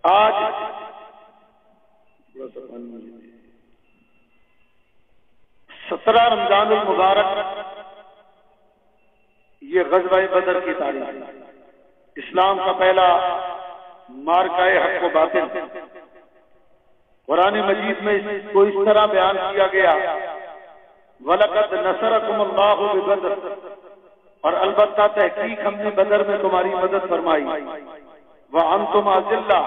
آج 17 رمضان المبارک یہ غزوہ بدر کی تاریخ ہے۔ اسلام کا پہلا مارکہ حق و باطل۔ قرآن مجید میں اس کو اس طرح بیان کیا گیا وَلَقَدْ نَصَرَكُمُ اللَّهُ بِبَدْرٍ، اور البتہ تحقیق ہم نے بدر میں تمہاری مدد فرمائی، وَأَنْتُمْ أَذِلَّةٌ،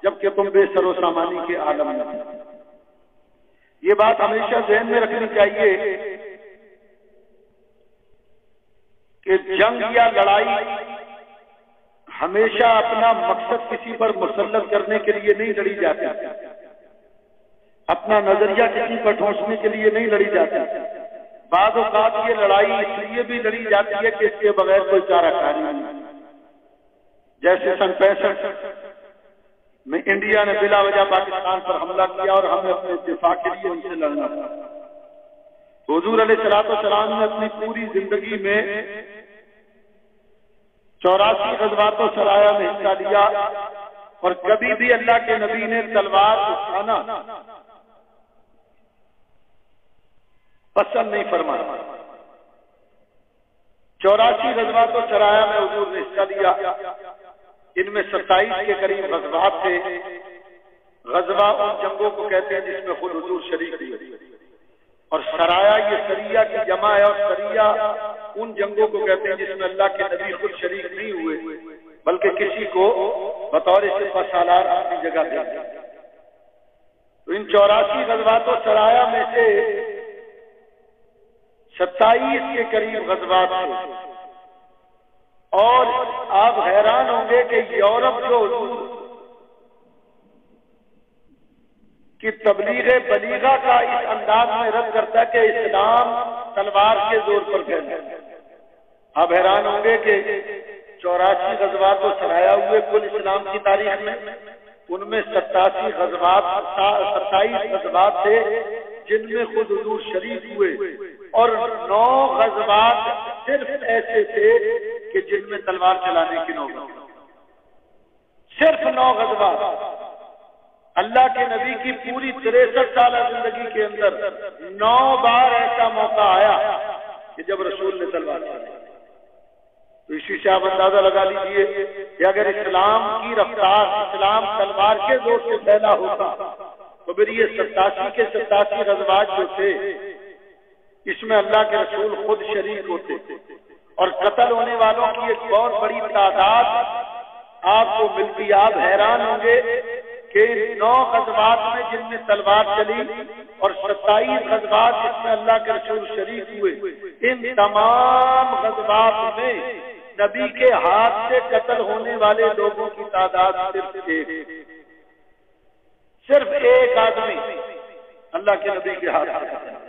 جبکہ تم بے سر و سامانی کے عالم میں تھے۔ یہ بات ہمیشہ ذہن میں رکھنی چاہیے کہ جنگ یا لڑائی ہمیشہ اپنا مقصد کسی پر مسلط کرنے کے لیے نہیں لڑی جاتی، اپنا نظریہ کسی پر ٹھونسنے کے لیے نہیں لڑی جاتی۔ بعض اوقات یہ لڑائی اس لیے بھی لڑی جاتی ہے کہ اس کے بغیر کوئی چارہ کاری نہیں۔ جیسے سن 65 میں انڈیا نے بلا وجہ پاکستان پر حملہ کیا اور ہمیں اپنے دفاع کے لیے ان سے لڑنا تھا۔ حضور علیہ الصلوۃ والسلام نے اپنی پوری زندگی میں 84 غزوات و سرایا میں حصہ لیا، اور کبھی بھی اللہ کے نبی نے تلوار اٹھانا پسند نہیں فرمایا۔ 84 غزوات و سرایا میں حضور نے حصہ لیا، ان میں 27 کے قریب غزوات تھے۔ غزوہ ان جنگوں کو کہتے ہیں جس میں خود حضور شریک ہوئے، اور سرایا یہ سریہ کی جمع ہے، اور سریہ ان جنگوں کو کہتے ہیں جس میں اللہ کے نبی خود شریک نہیں ہوئے بلکہ کسی کو بطور سپہ سالار اپنی جگہ دیا۔ تو ان 84 غزوات و سرایا میں سے 27 کے قریب غزوات تھے، اور آپ حیران ہوں گے کہ یورپ جو حضور کی تبلیغ بلیغہ کا اس انداز میں رد کرتا ہے کہ اسلام تلوار کے زور پر پھیلا۔ آپ حیران ہوں گے کہ 84 غزوات و سرایا ہوئے کل اسلام کی تاریخ میں، ان میں 27 غزوات تھے جن میں خود حضور شریک ہوئے، اور 9 غزوات صرف ایسے تھے کہ جن میں تلوار چلانے کی نوبت۔ صرف 9 غزوات۔ اللہ کے نبی کی پوری 63 سالہ زندگی کے اندر 9 بار ایسا موقع آیا کہ جب رسول نے تلوار چلائی۔ تو اسی سے آپ اندازہ لگا لیجئے کہ اگر اسلام کی رفتار اسلام تلوار کے زور سے پھیلا ہوتا تو پھر یہ 87 کے 87 غزوات جو تھے اس میں اللہ کے رسول خود شریک ہوتے، اور قتل ہونے والوں کی ایک بہت بڑی تعداد آپ کو ملتی۔ آپ حیران ہوں گے کہ 9 غزوات میں جن میں تلوار چلی اور 27 غزوات جس میں اللہ کے رسول شریک ہوئے، ان تمام غزوات میں نبی کے ہاتھ سے قتل ہونے والے لوگوں کی تعداد صرف ایک آدمی اللہ کے نبی کے ہاتھ سے۔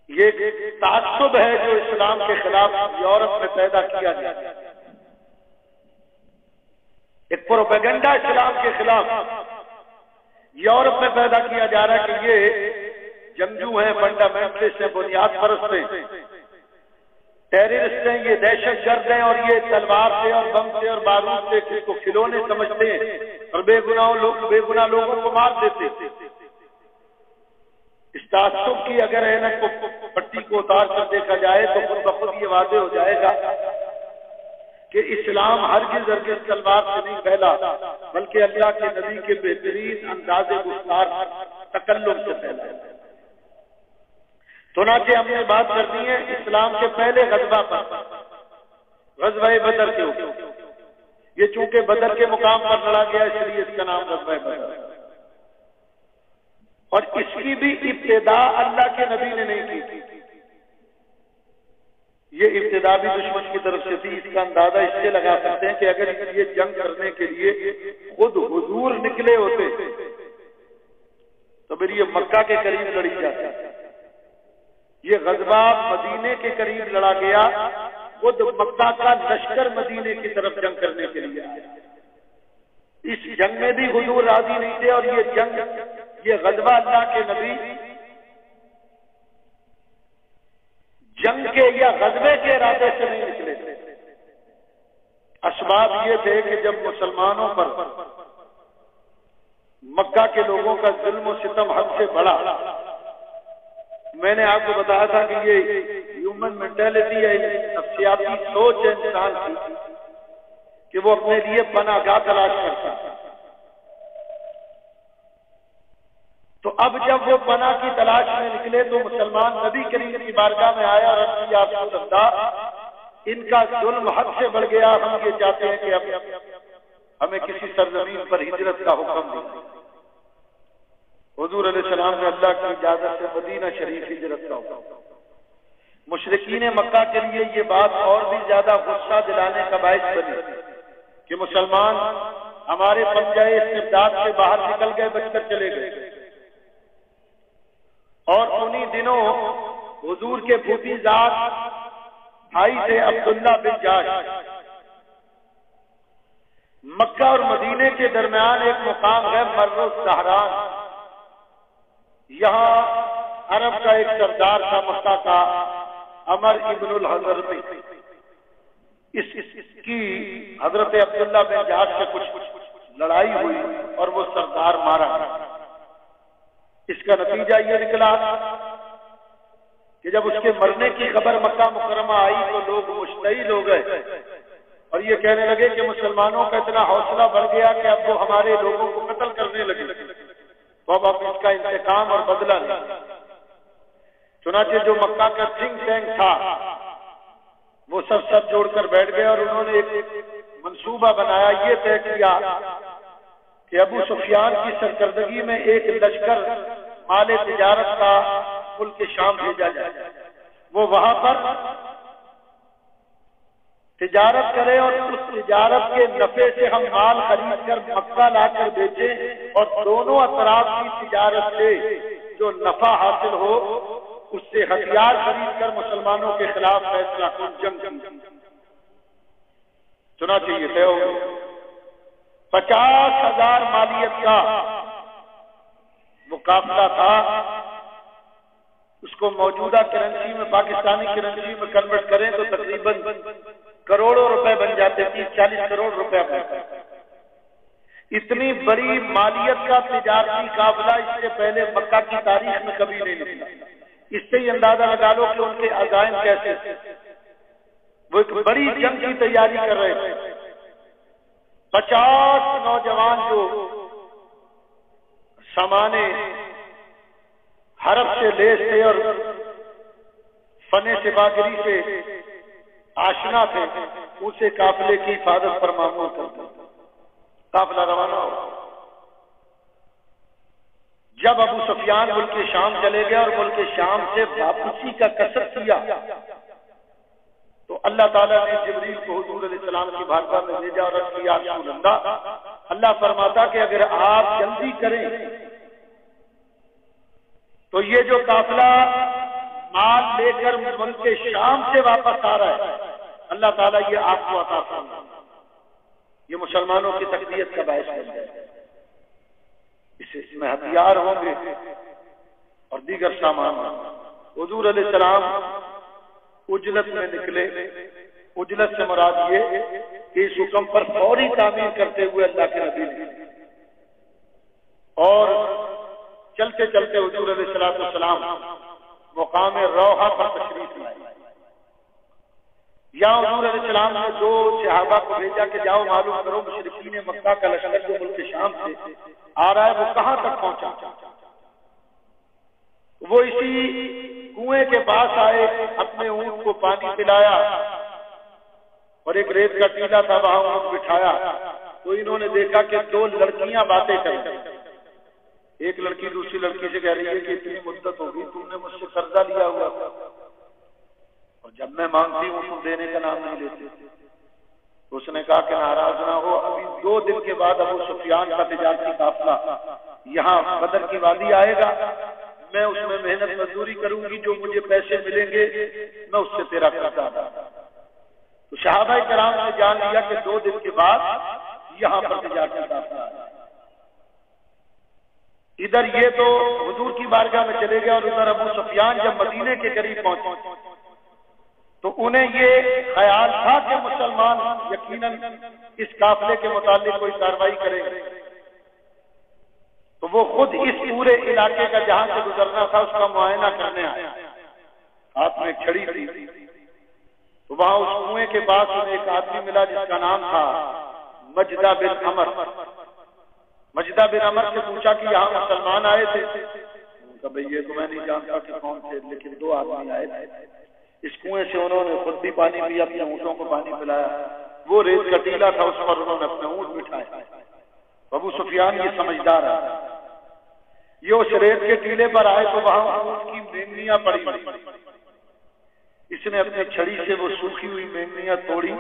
یہ تعصب ہے جو اسلام کے خلاف یورپ میں پیدا کیا گیا، ایک پروپیگنڈا اسلام کے خلاف یورپ میں پیدا کیا جا رہا ہے کہ یہ جنگجو ہیں، فنڈامنٹلسٹ ہیں، بنیاد پرست ہیں، ٹیررسٹ ہیں، یہ دہشت گرد ہیں، اور یہ تلوار سے اور بم سے اور بارود سے کس کو کھلونے سمجھتے ہیں اور بے گناہ لوگوں کو مار دیتے۔ اس تعصب کی اگر اینک کو پٹی کو اتار کر دیکھا جائے تو خود بخود یہ واضح ہو جائے گا کہ اسلام ہرگز تلوار سے نہیں پھیلا بلکہ اللہ کے نبی کے بہترین انداز گفتار تکلم سے پھیلا۔ چنانچہ ہم نے بات کر دی ہے اسلام کے پہلے غزوہ پر، غزوہ بدر کے اوپر۔ یہ چونکہ بدر کے مقام پر لڑا گیا اس لیے اس کا نام غزوہ بدر ہے، اور اس کی بھی ابتدا اللہ کے نبی نے نہیں کی، یہ ابتدا بھی دشمن کی طرف سے تھی۔ اس کا اندازہ اس سے لگا سکتے ہیں کہ اگر یہ جنگ کرنے کے لیے خود حضور نکلے ہوتے تو پھر یہ مکہ کے قریب لڑی جاتی۔ یہ غزوہ مدینے کے قریب لڑا گیا، خود مکہ کا لشکر مدینے کی طرف جنگ کرنے کے لیے آیا۔ اس جنگ میں بھی حضور راضی نہیں تھے، اور یہ غزوہ اللہ کے نبی جنگ کے یا غزوے کے ارادے سے نہیں نکلے تھے اسباب یہ تھے کہ جب مسلمانوں پر مکہ کے لوگوں کا ظلم و ستم حد سے بڑھا، میں نے آپ کو بتایا تھا کہ یہ ہیومن مینٹلٹی ہے، نفسیاتی سوچ ہے انسان کی کہ وہ اپنے لیے پناہ گاہ تلاش کرتا ہے۔ تو اب جب وہ پناہ کی تلاش میں نکلے تو مسلمان نبی کریم کی بارگاہ میں آیا اور عرض کیا رسول اللہ، ان کا ظلم حد سے بڑھ گیا، ہم یہ چاہتے ہیں کہ اب ہمیں کسی سرزمین پر ہجرت کا حکم دیں۔ حضور علیہ السلام نے اللہ کی اجازت سے مدینہ شریف ہجرت کا حکم۔ مشرکین مکہ کے لیے یہ بات اور بھی زیادہ غصہ دلانے کا باعث بنی کہ مسلمان ہمارے پنجۂ استبداد سے باہر نکل گئے، بچ کر چلے گئے۔ اور انہی دنوں حضور کے پھوپھی ذات بھائی تھے عبداللہ بن جاش، مکہ اور مدینے کے درمیان ایک مقام ہے مر الزہران، یہاں عرب کا ایک سردار تھا مکہ کا، عمر ابن الحضرمی، اس کی حضرت عبداللہ بن جاش سے کچھ لڑائی ہوئی اور وہ سردار مارا گیا۔ اس کا نتیجہ یہ نکلا کہ جب اس کے مرنے کی خبر مکہ مکرمہ آئی تو لوگ مشتعل ہو گئے اور یہ کہنے لگے کہ مسلمانوں کا اتنا حوصلہ بڑھ گیا کہ اب وہ ہمارے لوگوں کو قتل کرنے لگے، تو اب اس کا انتقام اور بدلہ لیں۔ چنانچہ جو مکہ کا تھنک ٹینک تھا وہ سب جوڑ کر بیٹھ گئے اور انہوں نے ایک منصوبہ بنایا، یہ طے کیا کہ ابو سفیان کی سرکردگی میں ایک لشکر مال تجارت کا ملک شام بھیجا جائے، وہ وہاں پر تجارت کرے اور اس تجارت کے نفع سے ہم مال خرید کر مکہ لا کر بیچیں اور دونوں اطراف کی تجارت سے جو نفع حاصل ہو اس سے ہتھیار خرید کر مسلمانوں کے خلاف فیصلہ کن جنگ۔ چنانچہ یہ طے ہو گیا، 50,000 مالیت کا وہ قافلہ تھا، اس کو موجودہ کرنسی میں پاکستانی کرنسی میں کنورٹ کریں تو تقریباً کروڑوں روپے بن جاتے، 30-40 کروڑ روپے بنتا۔ اتنی بڑی مالیت کا تجارتی قافلہ اس سے پہلے مکہ کی تاریخ میں کبھی نہیں نکلا۔ اس سے ہی اندازہ لگا لو کہ ان کے عزائم کیسے تھے، وہ ایک بڑی جنگ کی تیاری کر رہے تھے۔ 50 نوجوان جو سامانے حرب سے لیس تھے اور فن سپاہگری سے آشنا تھے، اسے قافلے کی حفاظت پر مامور کرتے۔ قافلہ روانہ ہو، جب ابو سفیان ملک شام چلے گئے اور ملک شام سے واپسی کا قصد کیا تو اللہ تعالیٰ نے جبریل کو حضور علیہ السلام کی بارگاہ میں بھیجا اور عرض کیا رسول اللہ فرماتا کہ اگر آپ جلدی کریں تو یہ جو قافلہ مال لے کر ملک شام سے واپس آ رہا ہے اللہ تعالیٰ یہ آپ کو عطا فرمائے، یہ مسلمانوں کی تقویت کا باعث بن جائے، اس میں ہتھیار ہوں گے اور دیگر سامان۔ حضور علیہ السلام اجلت میں نکلے، اجلت سے مراد یہ کہ اس حکم پر فوری تعمیر کرتے ہوئے اللہ کے نبی نے اور چلتے چلتے حضور علیہ السلام مقام روحہ پر تشریف لائے۔ یہاں حضور علیہ السلام نے 2 صحابہ کو بھیجا کہ جاؤ معلوم کرو مشرکین مکہ کا لشکر جو ملک شام سے آ رہا ہے وہ کہاں تک پہنچا۔ وہ اسی کنویں کے پاس آئے، اپنے اونٹ کو پانی پلایا اور ایک ریت کا ٹیلا تھا وہاں اونٹ بٹھایا تو انہوں نے دیکھا کہ 2 لڑکیاں باتیں کر رہی ہیں۔ ایک لڑکی دوسری لڑکی سے کہہ رہی ہے کہ اتنی مدت ہوگی تم نے مجھ سے قرضہ لیا ہوا اور جب میں مانگتی ہوں تم دینے کا نام نہیں لیتے۔ تو اس نے کہا کہ ناراض نہ ہو، ابھی 2 دن کے بعد ابو سفیان کا تجارتی قافلہ یہاں بدر کی وادی آئے گا، میں اس میں محنت مزدوری کروں گی، جو مجھے پیسے ملیں گے میں اس سے تیرا قرضہ ادا کروں۔ تو صحابہ کرام نے جان لیا کہ 2 دن کے بعد یہاں پر تجارتی قافلہ آئے۔ ادھر یہ تو حضور کی بارگاہ میں چلے گئے اور ادھر ابو سفیان جب مدینے کے قریب پہنچے تو تو انہیں یہ خیال تھا کہ مسلمان یقیناً اس قافلے کے متعلق کوئی کارروائی کرے، تو وہ خود اس پورے علاقے کا جہاں سے گزرنا تھا اس کا معائنہ کرنے آیا، ہاتھ میں ایک چھڑی تھی، تو وہاں اس کنویں کے پاس انہیں ایک آدمی ملا جس کا نام تھا مجدہ بن عمر۔ مجدہ بن عمر سے پوچھا کہ یہاں مسلمان آئے تھے؟ کہا بھئی یہ تو میں نہیں جانتا کہ کون تھے، لیکن دو آدمی آئے تھے، اس کنویں سے انہوں نے خود بھی پانی پیا، اپنے اونٹوں کو پانی پلایا، وہ ریت کا ٹیلا تھا اس پر انہوں نے اپنے اونٹ بٹھائے۔ ابو سفیان یہ سمجھدار ہے، یہ اس ریت کے ٹیلے پر آئے تو وہاں اونٹ کی مینگنیاں پڑی، اس نے اپنی چھڑی سے وہ سوکھی ہوئی مینگنیاں توڑی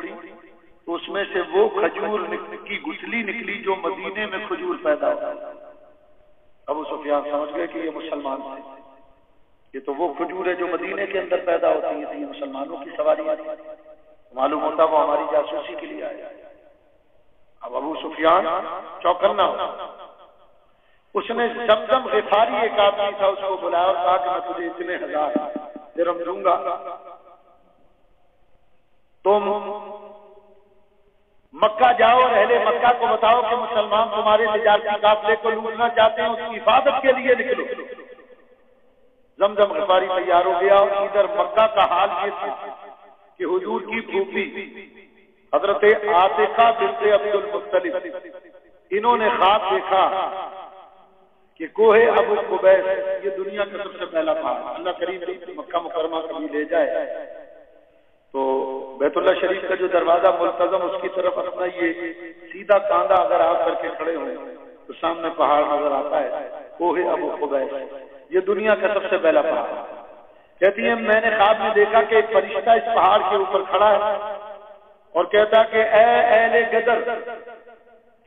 تو اس میں سے وہ کھجور کی گٹھلی نکلی جو مدینے میں کھجور پیدا ہوا۔ ابو سفیان سمجھ گئے کہ یہ مسلمان تھے، یہ تو وہ کھجور ہے جو مدینے کے اندر پیدا ہوتی ہیں، یہ مسلمانوں کی سواری ہے، معلوم ہوتا وہ ہماری جاسوسی کے لیے آیا۔ اب ابو سفیان چوکنا ہوا، اس نے زمزم غفاری ایک آدمی تھا اس کو بلایا اور کہا کہ میں تجھے اتنے 1000 درہم دوں گا، تم مکہ جاؤ اور اہل مکہ کو بتاؤ کہ مسلمان تمہارے تجارتی قافلے کو لوٹنا چاہتے ہیں، اس کی حفاظت کے لیے نکلو۔ زمزم غفاری تیار ہو گیا، اور ادھر مکہ کا حال یہ تھا کہ حضور کی پھوپھی حضرت عاتقہ بنت عبد المطلب، انہوں نے خواب دیکھا کہ کوہ ابو قبیس، یہ دنیا کا سب سے پہلا پہاڑ، اللہ کریم مکہ مکرمہ کبھی لے جائے تو بیت اللہ شریف کا جو دروازہ ملتزم اس کی طرف اپنا یہ سیدھا کاندھا اگر آپ کر کے کھڑے ہوں تو سامنے پہاڑ نظر آتا ہے، کوہ ابو قبیس، یہ دنیا کا سب سے پہلا پہاڑ۔ کہتی ہیں میں نے خواب میں دیکھا کہ ایک فرشتہ اس پہاڑ کے اوپر کھڑا ہے اور کہتا کہ اے اہل غدر،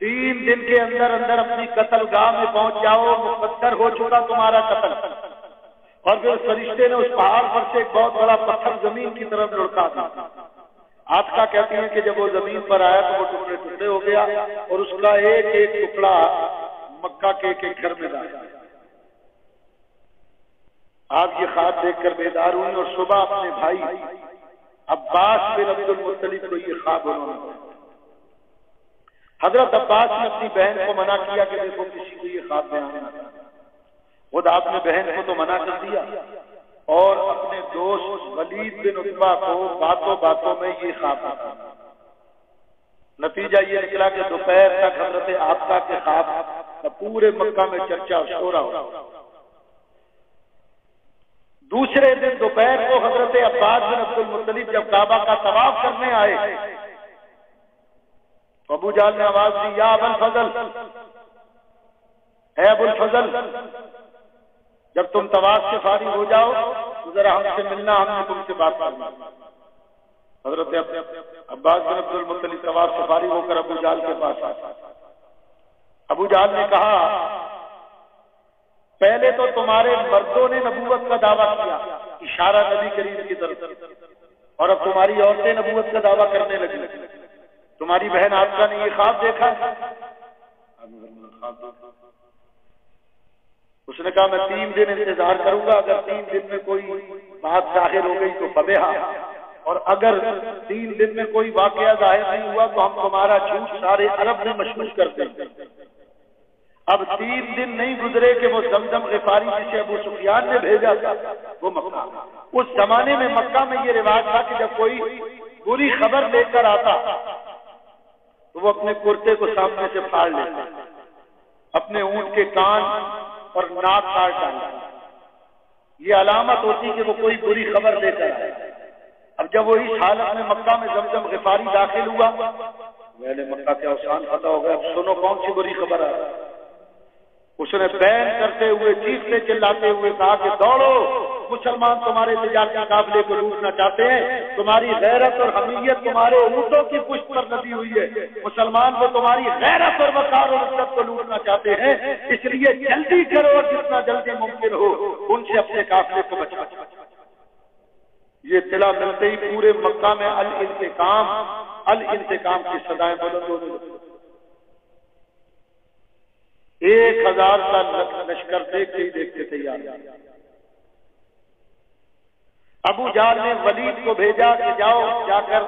3 دن کے اندر اندر اپنی قتل گاہ میں پہنچ جاؤ، مقدر ہو چکا تمہارا قتل۔ اور پھر فرشتے نے اس پہاڑ پر سے ایک بہت بڑا پتھر زمین کی طرف لڑکا دیا۔ عاتقہ کہتی ہیں کہ جب وہ زمین پر آیا تو وہ ٹکڑے ٹکڑے ہو گیا اور اس کا ایک ایک ٹکڑا مکہ کے ایک ایک گھر میں ڈالا۔ آپ یہ خواب دیکھ کر بیدار ہوئی اور صبح اپنے بھائی عباس بن عبد المطلب کو یہ خواب انہوں نے، حضرت عباس نے اپنی بہن کو منع کیا کہ دیکھو کسی کو یہ خواب بیان نہ کرنا، خود آپ نے بہن کو تو منع کر دیا اور اپنے دوست ولید بن عتبہ کو باتوں باتوں میں یہ خواب بتایا۔ نتیجہ یہ نکلا کہ دوپہر تک حضرت عاتقہ کے خواب کا پورے مکہ میں چرچا شورا ہوا۔ دوسرے دن دوپہر کو حضرت عباس بن عبد المطلب جب کعبہ کا طواف کرنے آئے، ابو جہل نے آواز دی، یا ابو الفضل، اے ابو الفضل، جب تم طواف سے فارغ ہو جاؤ تو ذرا ہم سے ملنا، ہم نے تم سے بات کرنا۔ حضرت عباس بن عبد المطلب طواف سے فارغ ہو کر ابو جہل کے پاس آئے۔ ابو جہل نے کہا پہلے تو تمہارے مردوں نے نبوت کا دعویٰ کیا، اشارہ نبی کریم کی طرف، اور اب تمہاری عورتیں نبوت کا دعویٰ کرنے لگی۔ تمہاری بہن عاتقہ نے یہ خواب دیکھا؟ اس نے کہا میں 3 دن انتظار کروں گا، اگر 3 دن میں کوئی بات ظاہر ہو گئی تو فبیہا، اور اگر 3 دن میں کوئی واقعہ ظاہر نہیں ہوا تو ہم تمہارا جھوٹ سارے عرب میں مشہور کر دیں گے۔ اب 3 دن نہیں گزرے کہ وہ زمزم غفاری جسے ابو سفیان نے بھیجا تھا وہ مکہ، اس زمانے میں مکہ میں یہ رواج تھا کہ جب کوئی بری خبر لے کر آتا تو وہ اپنے کرتے کو سامنے سے پھاڑ لیتا، اپنے اونٹ کے کان اور ناک کاٹ ڈالتا، یہ علامت ہوتی کہ وہ کوئی بری خبر لے کر آئے۔ اب جب وہ اس حالت میں مکہ میں زمزم غفاری داخل ہوا، پہلے مکہ کے اوسان فتح ہو گئے، اب سنو کون سی بری خبر آ رہی۔ اس نے بین کرتے ہوئے چیختے چلاتے ہوئے کہا کہ دوڑو، مسلمان تمہارے تجارتی قافلے کو لوٹنا چاہتے ہیں، تمہاری غیرت اور حمیت تمہارے اونٹوں کی پشت پر لدی ہوئی ہے، مسلمان کو تمہاری غیرت اور وقار اور عزت کو لوٹنا چاہتے ہیں، اس لیے جلدی کرو اور جتنا جلدی ممکن ہو ان سے اپنے قافلے کو بچاؤ۔ یہ اطلاع ملتے ہی پورے مکہ میں الانتقام کی صدائیں بلند ہو گئی۔ 1000 کا لشکر دیکھتے ہی دیکھتے تیار۔ ابو جہل نے ولید کو بھیجا کہ جاؤ جا کر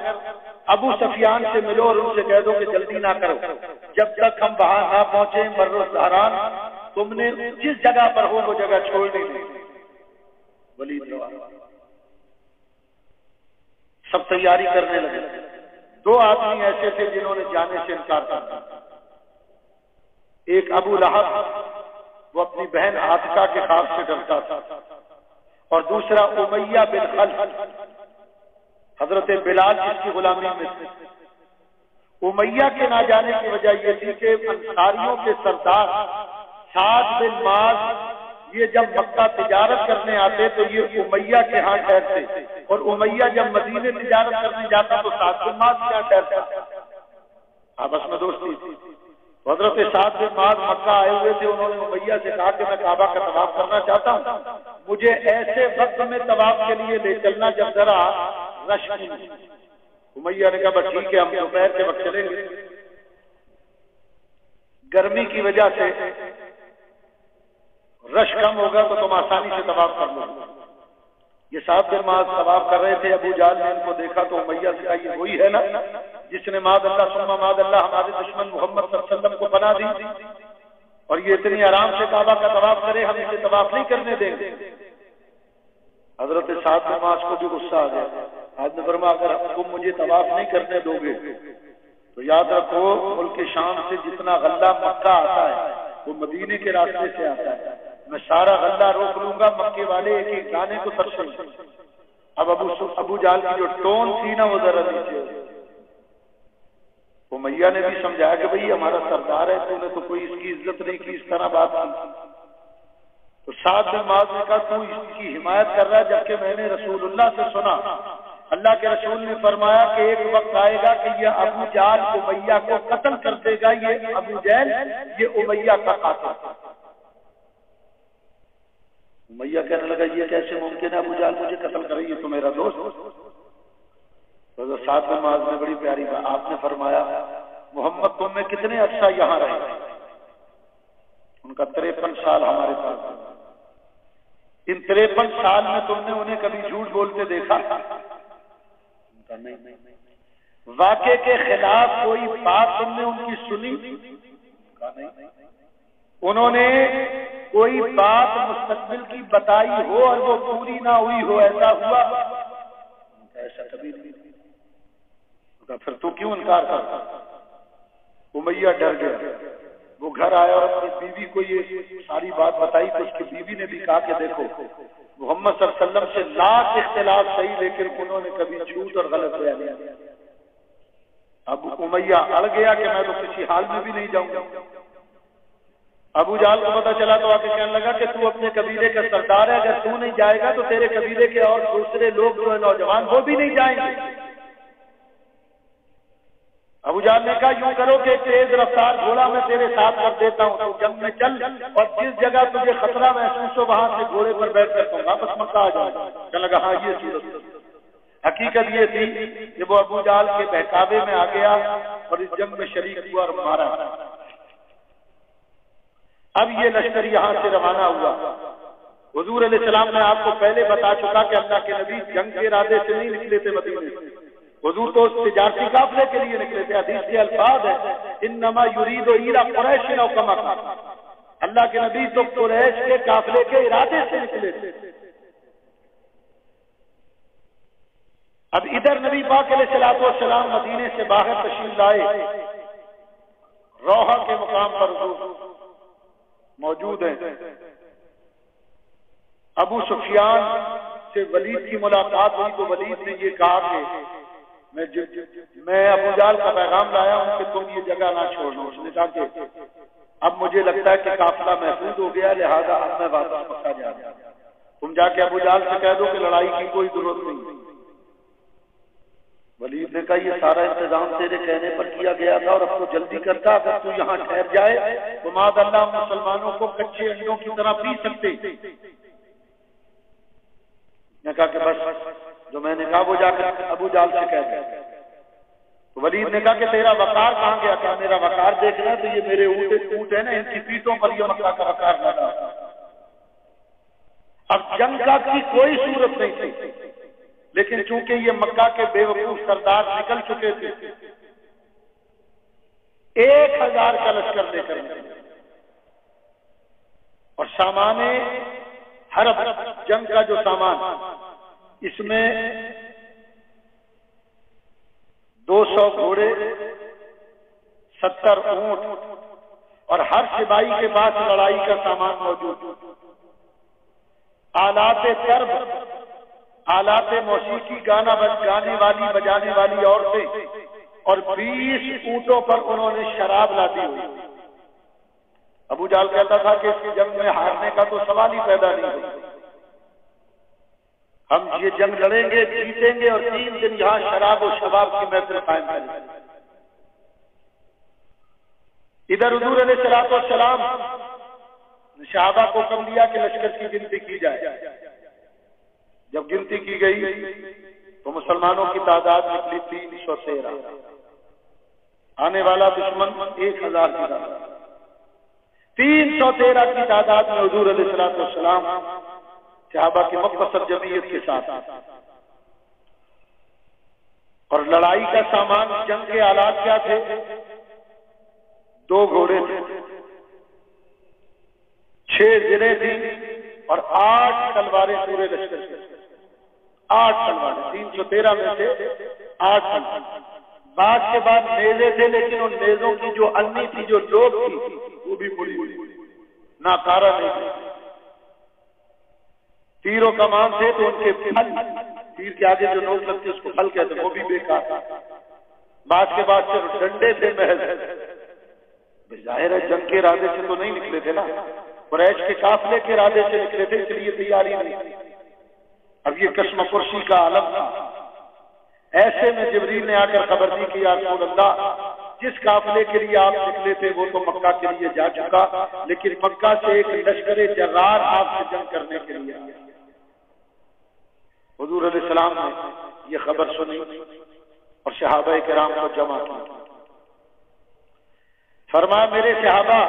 ابو سفیان سے ملو اور ان سے کہہ دو کہ جلدی نہ کرو، جب تک ہم وہاں نہ پہنچے مر الزہران تم نے جس جگہ پر ہو وہ جگہ چھوڑنی نہیں۔ ولید سب تیاری کرنے لگے۔ دو آدمی ایسے تھے جنہوں نے جانے سے انکار کر دیا۔ ایک ابو لہب، وہ اپنی بہن عاتقہ کے خواب سے ڈرتا تھا، اور دوسرا امیہ بن خلف، حضرت بلال جس کی غلامی میں تھے۔ امیہ کے نہ جانے کی وجہ یہ تھی کہ انصاریوں کے سردار سعد بن معاذ یہ جب مکہ تجارت کرنے آتے تو یہ امیہ کے ہاں ٹھہرتے، اور امیہ جب مدینے تجارت کرنے جاتا تو سعد بن معاذ کے ہاں ٹھہرتا۔ آپس میں دوستی تھی۔ حضرت سعد بن معاذ مکہ آئے ہوئے تھے، انہوں نے امیہ سے کہا کہ میں کعبہ کا طواف کرنا چاہتا ہوں، مجھے ایسے وقت میں طواف کے لیے لے چلنا جب ذرا رش نہیں۔ امیہ نے کہا بس ٹھیک ہے، ہم دوپہر کے وقت چلیں گے۔ گرمی کی وجہ سے رش کم ہوگا تو تم آسانی سے طواف کر لو۔ یہ سعد بن معاذ طواف کر رہے تھے، ابو جہل نے ان کو دیکھا تو امیہ سے کہا یہ وہی ہے نا جس نے معاذ اللہ ثم معاذ اللہ ہمارے دشمن محمد صلی اللہ علیہ وسلم کو پناہ دی، اور یہ اتنی آرام سے کعبہ کا طواف کرے، ہم اسے طواف نہیں کرنے دیں گے۔ حضرت سعد بن معاذ کو بھی غصہ آ گیا۔ آپ نے فرمایا اگر تم مجھے طواف نہیں کرنے دو گے تو یاد رکھو ملک شام سے جتنا غلہ مکہ آتا ہے وہ مدینے کے راستے سے آتا ہے، میں سارا غلہ روک لوں گا، مکے والے ایک ایک دانے کو ترسیں گے۔ اب ابو جہل کی جو ٹون تھی نا وہ ذرا نیچے، امیہ نے بھی سمجھایا کہ بھئی ہمارا سردار ہے، تو نے تو کوئی اس کی عزت نہیں کی، اس طرح بات کی۔ تو سعد بن معاذ نے کہا تو اس کی حمایت کر رہا ہے، جبکہ میں نے رسول اللہ سے سنا، اللہ کے رسول نے فرمایا کہ ایک وقت آئے گا کہ یہ ابو جہل امیہ کو قتل کر دے گا، یہ ابو جہل یہ امیہ کا قاتل۔ امیہ کہنے لگا یہ کیسے ممکن ہے ابو جہل مجھے قتل کرے، یہ تو میرا دوست۔ حضرت سعد بن معاذ نے بڑی پیاری بات، آپ نے فرمایا محمد تم نے کتنے عرصہ یہاں رہے؟ ان کا 53 سال ہمارے پاس۔ ان 53 سال میں تم نے انہیں کبھی جھوٹ بولتے دیکھا؟ نہیں۔ واقعے کے خلاف کوئی بات تم نے ان کی سنی؟ نہیں۔ انہوں نے کوئی بات مستقبل کی بتائی ہو اور وہ پوری نہ ہوئی ہو، ایسا ہوا؟ ایسا کبھی نہیں۔ پھر تو کیوں انکار کرتا؟ امیہ ڈر گیا، وہ گھر آیا اور اپنی بیوی کو یہ ساری بات بتائی تو اس کی بیوی نے بھی کہا کہ دیکھو محمد صلی اللہ علیہ وسلم سے لاکھ اختلاف صحیح لیکن انہوں نے کبھی جھوٹ اور غلط بیان نہیں کیا۔ اب امیہ اڑ گیا کہ میں تو کسی حال میں بھی نہیں جاؤں گا۔ ابو جہل کو پتہ چلا تو آ کے کہنے لگا کہ تو اپنے قبیلے کا سردار ہے، اگر تو نہیں جائے گا تو تیرے قبیلے کے اور دوسرے لوگ جو نوجوان وہ بھی نہیں جائیں گے۔ ابو جہل نے کہا یوں کرو کہ تیز رفتار گھوڑا میں تیرے ساتھ کر دیتا ہوں، تو جنگ میں چل اور جس جگہ تجھے خطرہ محسوس ہو وہاں سے گھوڑے پر بیٹھ کر تم واپس مکہ آ جاؤ۔ کہنے لگا ہاں یہ صورت۔ حقیقت یہ تھی کہ وہ ابو جہل کے بہکاوے میں آ گیا اور اس جنگ میں شریک ہوا اور مارا۔ اب یہ لشکر یہاں سے روانہ ہوا۔ حضور علیہ السلام نے آپ کو پہلے بتا چکا کہ اللہ کے نبی جنگ کے ارادے سے نہیں نکلے تھے مدینے سے، حضور تو تجارتی قافلے کے لیے نکلے تھے۔ حدیث کے الفاظ ہیں انما یرید ایرا قریش او کما قال، اللہ کے نبی تو قریش کے قافلے کے ارادے سے نکلے تھے۔ اب ادھر نبی پاک علیہ الصلوۃ والسلام مدینے سے باہر تشریف لائے، روحہ کے مقام پر حضور موجود ہیں۔ ابو سفیان سے ولید کی ملاقات ہوئی تو ولید نے یہ کہا کہ میں ابو جہل کا پیغام لایا ہوں کہ تم یہ جگہ نہ چھوڑنا۔ اس نے کہا کہ اب مجھے لگتا ہے کہ قافلہ محفوظ ہو گیا، لہذا اب میں واپس مکہ جا رہا ہوں، تم جا کے ابو جہل سے کہہ دو کہ لڑائی کی کوئی ضرورت نہیں۔ ولید نے کہا یہ سارا انتظام تیرے کہنے پر کیا گیا تھا اور اب تو جلدی کرتا، اگر تو یہاں ٹھہر جائے تو معاذ اللہ مسلمانوں کو کچے انڈوں کی طرح پی سکتے۔ نے کہا کہ بس جو میں نے کہا وہ جا کر ابو جہل سے کہہ دیا۔ تو ولید نے کہا کہ تیرا وقار کہاں گیا؟ کہ میرا وقار دیکھنا تو یہ میرے اونٹ ہے نا، ان کی پیٹوں پر یہ مکہ کا وقار لگا۔ اب جنگ کا کی کوئی صورت نہیں تھی، لیکن چونکہ یہ مکہ کے بیوقوف سردار نکل چکے تھے، 1000 کا لشکر لے کر اور سامان حرب جنگ کا جو سامان، اس میں 200 گھوڑے، 70 اونٹ اور ہر سپاہی کے پاس لڑائی کا سامان موجود، آلات طرب، آلات موسیقی، گانے والی بجانے والی عورتیں، اور 20 اونٹوں پر انہوں نے شراب لادی ہوئی۔ ابو جہل کہتا تھا کہ اس جنگ میں ہارنے کا تو سوال ہی پیدا نہیں ہوگا، ہم یہ جنگ لڑیں گے، جیتیں گے اور 3 دن یہاں شراب و شباب کی محفل قائم کریں گے۔ ادھر حضور علیہ الصلوۃ والسلام نے صحابہ کو حکم دیا کہ لشکر کی گنتی کی جائے۔ جب گنتی کی گئی تو مسلمانوں کی تعداد نکلی 313، آنے والا دشمن 1000 کی تعداد، 313 کی تعداد میں حضور علیہ الصلوۃ والسلام صحابہ کی مختصر جمعیت کے ساتھ، اور لڑائی کا سامان، جنگ کے آلات کیا تھے؟ 2 گھوڑے تھے، 6 زریں تھیں اور 8 تلواریں پورے لشکر سے، 8 تلواریں، 313 میں سے 8 تلواریں۔ بعد کے بعد نیزے تھے، لیکن ان نیزوں کی جو انی تھی، جو لوگ تھی، وہ بھی بڑی ہوئی، ناکارہ نہیں تھی۔ تیر و کمان تھے تو ان کے پھل، تیر کے آگے جو نوک لگتی اس کو پھل کہتے ہیں، وہ بھی بیکار تھا۔ بعد کے بعد صرف ڈنڈے تھے محض۔ ظاہر ہے جنگ کے ارادے سے تو نہیں نکلے تھے نا، قریش کے قافلے کے ارادے سے نکلے تھے، اس لیے تیاری نہیں۔ اب یہ قسم پرسی کا عالم تھا۔ ایسے میں جبریل نے آ کر خبر دی کہ یا رسول اللہ، جس قافلے کے لیے آپ نکلے تھے وہ تو مکہ کے لیے جا چکا، لیکن مکہ سے ایک لشکر جرار آپ سے جنگ کرنے کے لیے آیا۔ حضور علیہ السلام نے یہ خبر سنی اور صحابہ کرام کو جمع کیا۔ فرمایا میرے صحابہ،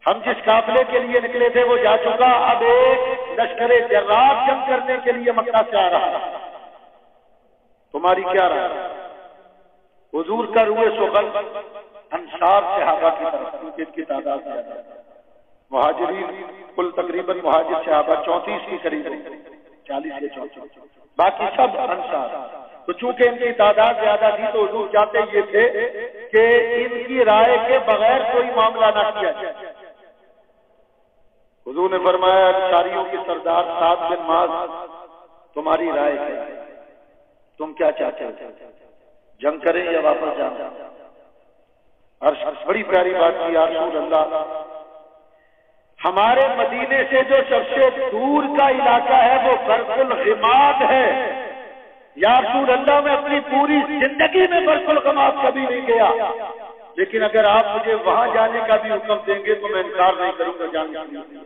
ہم جس قافلے کے لیے نکلے تھے وہ جا چکا، اب ایک لشکر جرار جنگ کرنے کے لیے مکہ سے آ رہا ہے، تمہاری کیا رائے؟ حضور کا روح سخن انصار صحابہ کی طرف، کیونکہ ان کی تعداد زیادہ ہے، مہاجرین کل تقریباً مہاجر صحابہ 34 کے قریب ہیں، 40 یا 34، باقی سب انصار۔ تو چونکہ ان کی تعداد زیادہ تھی تو حضور چاہتے یہ تھے کہ ان کی رائے کے بغیر کوئی معاملہ نہ کیا جائے۔ حضور نے فرمایا انصاریوں کے سردار سعد بن معاذ، تمہاری رائے کیا ہے؟ تم کیا چاہتے ہو، جنگ کریں یا واپس جانا؟ عرش بڑی پیاری بات کی، یا رسول اللہ، ہمارے مدینے سے جو سب سے دور کا علاقہ ہے وہ برق الغماد ہے۔ یا رسول اللہ، میں اپنی پوری زندگی میں برق الغماد کبھی نہیں گیا، لیکن اگر آپ مجھے وہاں جانے کا بھی حکم دیں گے تو میں انکار نہیں کروں گا جانے کے لیے۔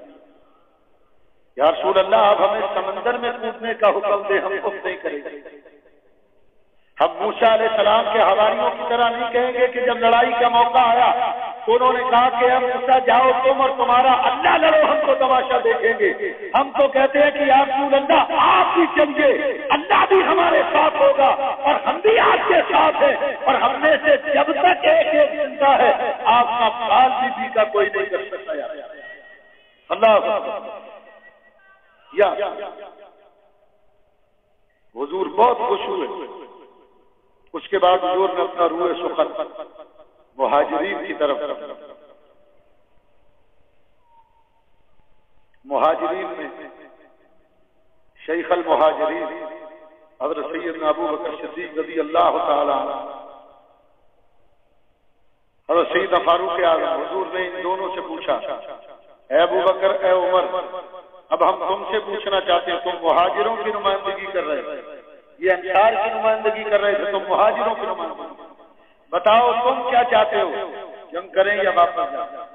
یا رسول اللہ، آپ ہمیں سمندر میں کودنے کا حکم دیں، ہم خود نہیں کریں گے۔ ہم موسیٰ علیہ السلام کے حواریوں کی طرح نہیں کہیں گے کہ جب لڑائی کا موقع آیا تو انہوں نے کہا کہ ہم موسیٰ جاؤ تم اور تمہارا اللہ لڑو، ہم تو تماشا دیکھیں گے۔ ہم تو کہتے ہیں کہ یا رسول اللہ آپ بھی چلیے، اللہ بھی ہمارے ساتھ ہوگا اور ہم بھی آپ کے ساتھ ہیں، اور ہم میں سے جب تک ایک زندہ ہے آپ کا بال بھی کا کوئی نہیں کر سکتا۔ اللہ یا حضور بہت خوش ہوئے۔ اس کے بعد حضور نے اپنا روح سخن مہاجرین کی طرف، مہاجرین میں شیخ المہاجرین حضرت سیدنا ابو بکر صدیق رضی اللہ تعالی عنہ، حضرت سیدنا فاروق اعظم، حضور نے ان دونوں سے پوچھا اے ابو بکر اے عمر، اب ہم تم سے پوچھنا چاہتے ہیں، تم مہاجروں کی نمائندگی کر رہے تھے، یہ انصار کی نمائندگی کر رہے تھے، تم مہاجروں کی نمائندگی، بتاؤ تم کیا چاہتے ہو، جنگ کریں یا واپس جائیں؟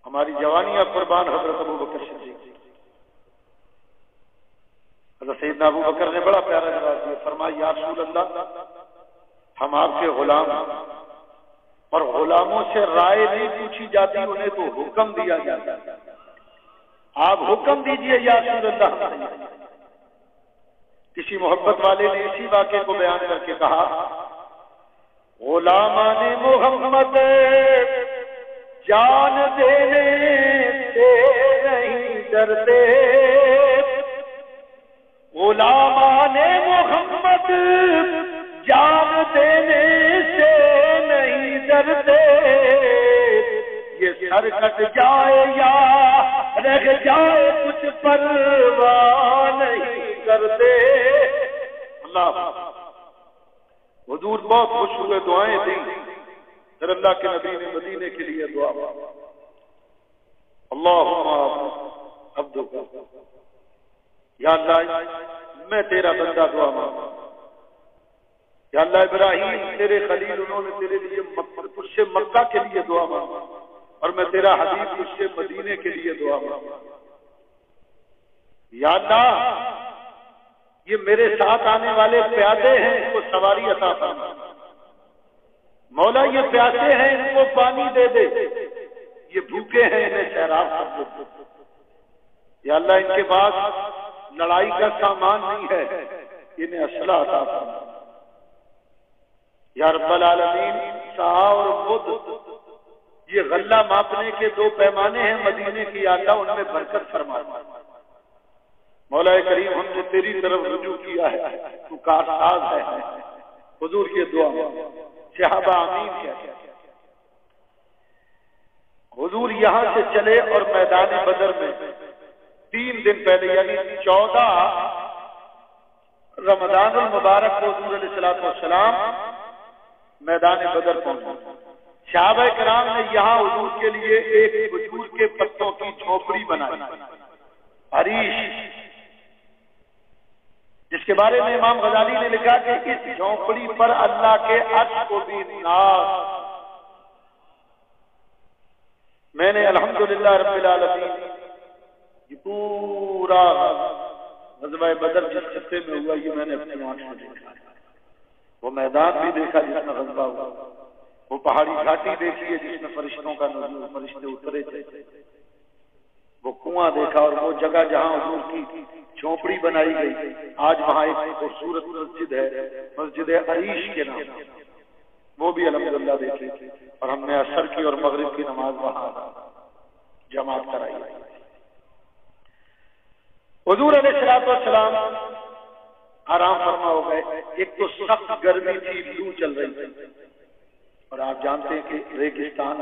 ہماری جوانیاں قربان حضرت ابو بکر صدیق۔ حضرت سیدنا ابو بکر نے بڑا پیارا جواب دیا، فرمایا یا رسول اللہ، ہم آپ کے غلام ہیں اور غلاموں سے رائے نہیں پوچھی جاتی، انہیں تو حکم دیا جاتا ہے، آپ حکم دیجئے یا رسول اللہ۔ کسی محبت والے نے اسی واقعے کو بیان کر کے کہا غلامان محمد جان دینے سے نہیں ڈرتے غلامان محمد جان دینے سے نہیں ڈرتے یہ سر کٹ جائے یا رہ جائے کچھ پرواہ نہیں کرتے اللہ حضور بہت خوش ہوئے دعائیں دیں پھر اللہ کے نبی نے مدینے کے لیے دعا اللہم عبدک یا اللہ میں تیرا بندہ دعا مانگا یا اللہ ابراہیم تیرے خلیل انہوں نے تیرے لیے اس سے مکہ کے لیے دعا مانگا اور میں تیرا حبیب اس سے مدینے کے لیے دعا مانگا یا اللہ یہ میرے ساتھ آنے والے پیادے ہیں ان کو سواری عطا فرما مولا یہ پیاسے ہیں ان کو پانی دے دے یہ بھوکے ہیں انہیں سیراب کر دے یا اللہ ان کے پاس لڑائی کا سامان نہیں ہے انہیں اسلحہ عطا فرما یا رب العالمین سہا اور خود یہ غلہ ماپنے کے دو پیمانے ہیں مدینے کی آقا ان میں برکت فرما مولا کریم ہم نے تیری طرف رجوع کیا ہے تو کارساز ہے حضور کی دعا صحابہ آمین کہتے ہیں حضور یہاں سے چلے اور میدان بدر میں 3 دن پہلے یعنی 14 رمضان المبارک کو حضور علیہ السلام میدان بدر پہنچے صحابہ کرام نے یہاں حضور کے لیے ایک کھجور کے پتوں کی جھونپڑی بنائی عریش جس کے بارے میں امام غزالی نے لکھا کہ اس جھونپڑی پر اللہ کے عرش کو بھی ناز میں نے الحمدللہ رب العالمین یہ پورا غزوہ بدر جس خطے میں ہوا یہ میں نے اپنی آنکھوں سے دیکھا وہ میدان بھی دیکھا جس میں غزوہ ہوا وہ پہاڑی گھاٹی دیکھی ہے جس میں فرشتوں کا نزول فرشتے اترے تھے وہ کنواں دیکھا اور وہ جگہ جہاں حضور کی جھونپڑی بنائی گئی آج وہاں ایک خوبصورت مسجد ہے مسجد عریش کے نام وہ بھی الحمدللہ دیکھی اور ہم نے عصر کی اور مغرب کی نماز وہاں جماعت کرائی حضور علیہ السلام آرام فرما ہو گئے ایک تو سخت گرمی تھی لو چل رہی تھی اور آپ جانتے ہیں کہ ریگستان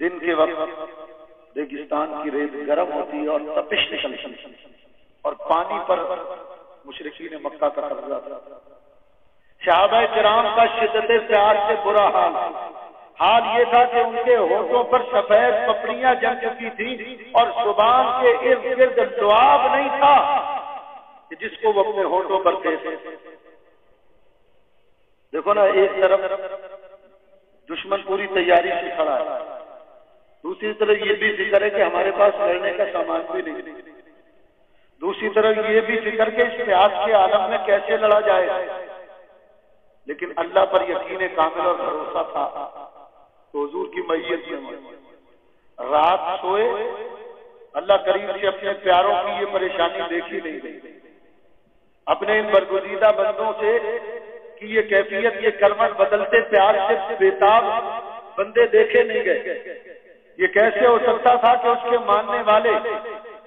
دن کے وقت ریگستان کی ریت گرم ہوتی ہے اور تپش نکلتی ہے اور پانی پر مشرکین مکہ کا قبضہ تھا صحابہ کرام کا شدت پیار سے برا حال یہ تھا کہ ان کے ہونٹوں پر سفید پپڑیاں جم چکی تھی اور زبان کے ارد گرد لعاب نہیں تھا کہ جس کو وہ اپنے ہونٹوں پر تھے دیکھو نا ایک طرف دشمن پوری تیاری سے کھڑا ہے دوسری طرف یہ بھی فکر ہے کہ ہمارے پاس لڑنے کا سامان بھی نہیں دوسری طرف یہ بھی فکر کہ اس پیاس کے عالم میں کیسے لڑا جائے لیکن اللہ پر یقین کامل اور بھروسہ تھا تو حضور کی معیت میں رات سوئے اللہ کریم سے اپنے پیاروں کی یہ پریشانی دیکھی نہیں گئی اپنے ان برگزیدہ بندوں سے کہ یہ کیفیت یہ کرمت بدلتے پیار سے بےتاب بندے دیکھے نہیں گئے یہ کیسے ہو سکتا تھا کہ اس کے ماننے والے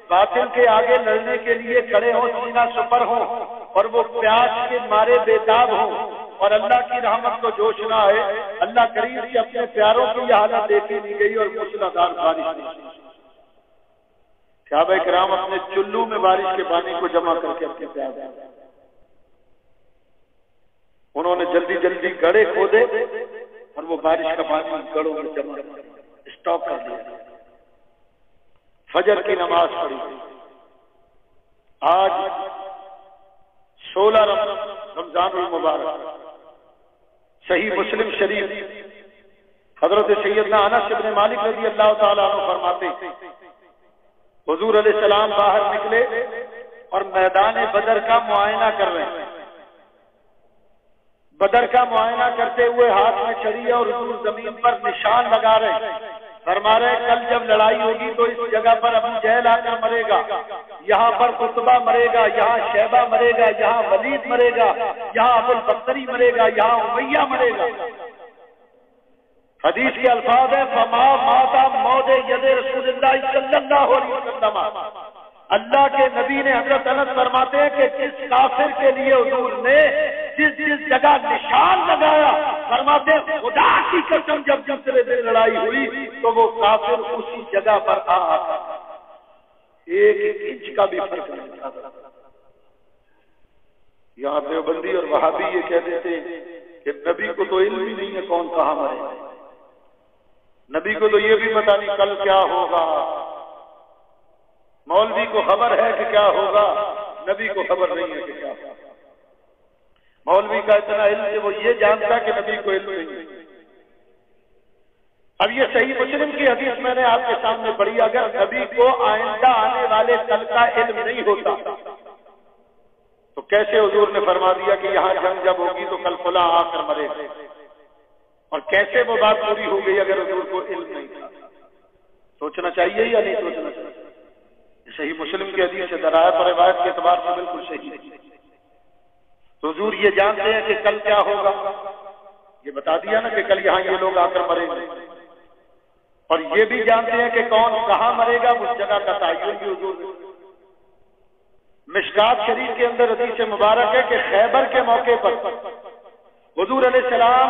باطل کے آگے لڑنے کے لیے کھڑے ہوں سینہ سپر ہوں اور وہ پیاس کے مارے بےتاب ہوں اور اللہ کی رحمت کو جوش نہ آئے اللہ کریم سے اپنے پیاروں کی یہ حالت دیکھی نہیں گئی اور موسلادھار بارش نہیں صحابہ کرام اپنے چلو میں بارش کے پانی کو جمع کر کے اپنے پیار انہوں نے جلدی جلدی گڑھے کھودے اور وہ بارش کا پانی گڑھوں میں جمع اسٹاک کر دیا فجر کی نماز پڑھی آج 16 رمضان المبارک صحیح مسلم شریف حضرت سیدنا انس بن مالک رضی اللہ تعالیٰ عنہ فرماتے حضور علیہ السلام باہر نکلے اور میدان بدر کا معائنہ کر رہے ہیں بدر کا معائنہ کرتے ہوئے ہاتھ میں چھڑی اور حضور زمین پر نشان لگا رہے ہیں فرما رہے کل جب لڑائی ہوگی تو اس جگہ پر ابو جہل آ کر مرے گا، یہاں پر عتبہ مرے گا، یہاں شیبہ مرے گا، یہاں ولید مرے گا، یہاں ابو البختری مرے گا، یہاں امیہ مرے گا۔ حدیث کے الفاظ ہیں فما ماتا موت ید رسول اللہ صلی اللہ علیہ وسلم، اللہ کے نبی نے حضرت انس فرماتے ہیں کہ جس کافر کے لیے حضور نے جس جس جگہ نشان لگایا، فرماتے ہیں خدا کی قسم جب دوسرے دن لڑائی ہوئی تو وہ کافر اسی جگہ پر آتا، ایک انچ کا بھی فرق نہیں تھا۔ یہاں دیوبندی اور وہابی یہ کہہ دیتے ہیں کہ نبی کو تو علم ہی نہیں ہے کون کہاں مرے، نبی کو تو یہ بھی پتا نہیں کل کیا ہوگا، مولوی کو خبر ہے کہ کیا ہوگا، نبی کو خبر نہیں ہے کہ کیا ہوگا۔ مولوی کا اتنا علم ہے وہ یہ جانتا کہ نبی کو علم نہیں ہے۔ اب یہ صحیح مسلم کی حدیث میں نے آپ کے سامنے پڑھی، اگر نبی کو آئندہ آنے والے کل کا علم نہیں ہوتا تو کیسے حضور نے فرما دیا کہ یہاں جنگ جب ہوگی تو کل فلاں آ کر مرے گا، اور کیسے وہ بات پوری ہو گئی اگر حضور کو علم نہیں تھا؟ سوچنا چاہیے یا نہیں سوچنا چاہیے؟ صحیح مسلم کی حدیث سے درایت اور روایت کے اعتبار سے بالکل صحیح ہے۔ تو حضور یہ جانتے ہیں کہ کل کیا ہوگا، یہ بتا دیا نا کہ کل یہاں یہ لوگ آ کر مریں گے، اور یہ بھی جانتے ہیں کہ کون کہاں مرے گا، اس جگہ کا تعین بھی حضور نے۔ مشکات شریف کے اندر حدیث مبارک ہے کہ خیبر کے موقع پر حضور علیہ السلام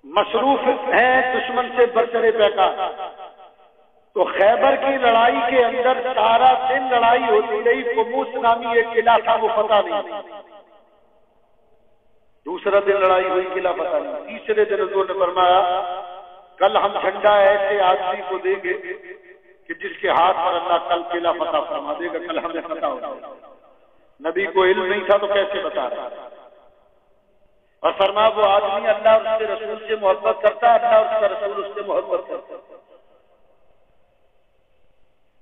مصروف ہیں دشمن سے برسر پیکار، تو خیبر کی لڑائی کے اندر سارا دن لڑائی ہوتی رہی، قموس نامی ایک قلعہ تھا وہ فتح نہیں، دوسرا دن لڑائی ہوئی قلعہ فتح نہیں، تیسرے دن حضور نے فرمایا کل ہم جھنڈا ایسے آدمی کو دیں گے کہ جس کے ہاتھ پر اللہ کل قلعہ فتح فرما دے گا، کل ہمیں فتح ہو جائے گا۔ نبی کو علم نہیں تھا تو کیسے بتا رہا؟ اور فرمایا وہ آدمی اللہ اور اس کے رسول سے محبت کرتا ہے، اللہ اور اس کا رسول اس سے محبت کرتا ہے۔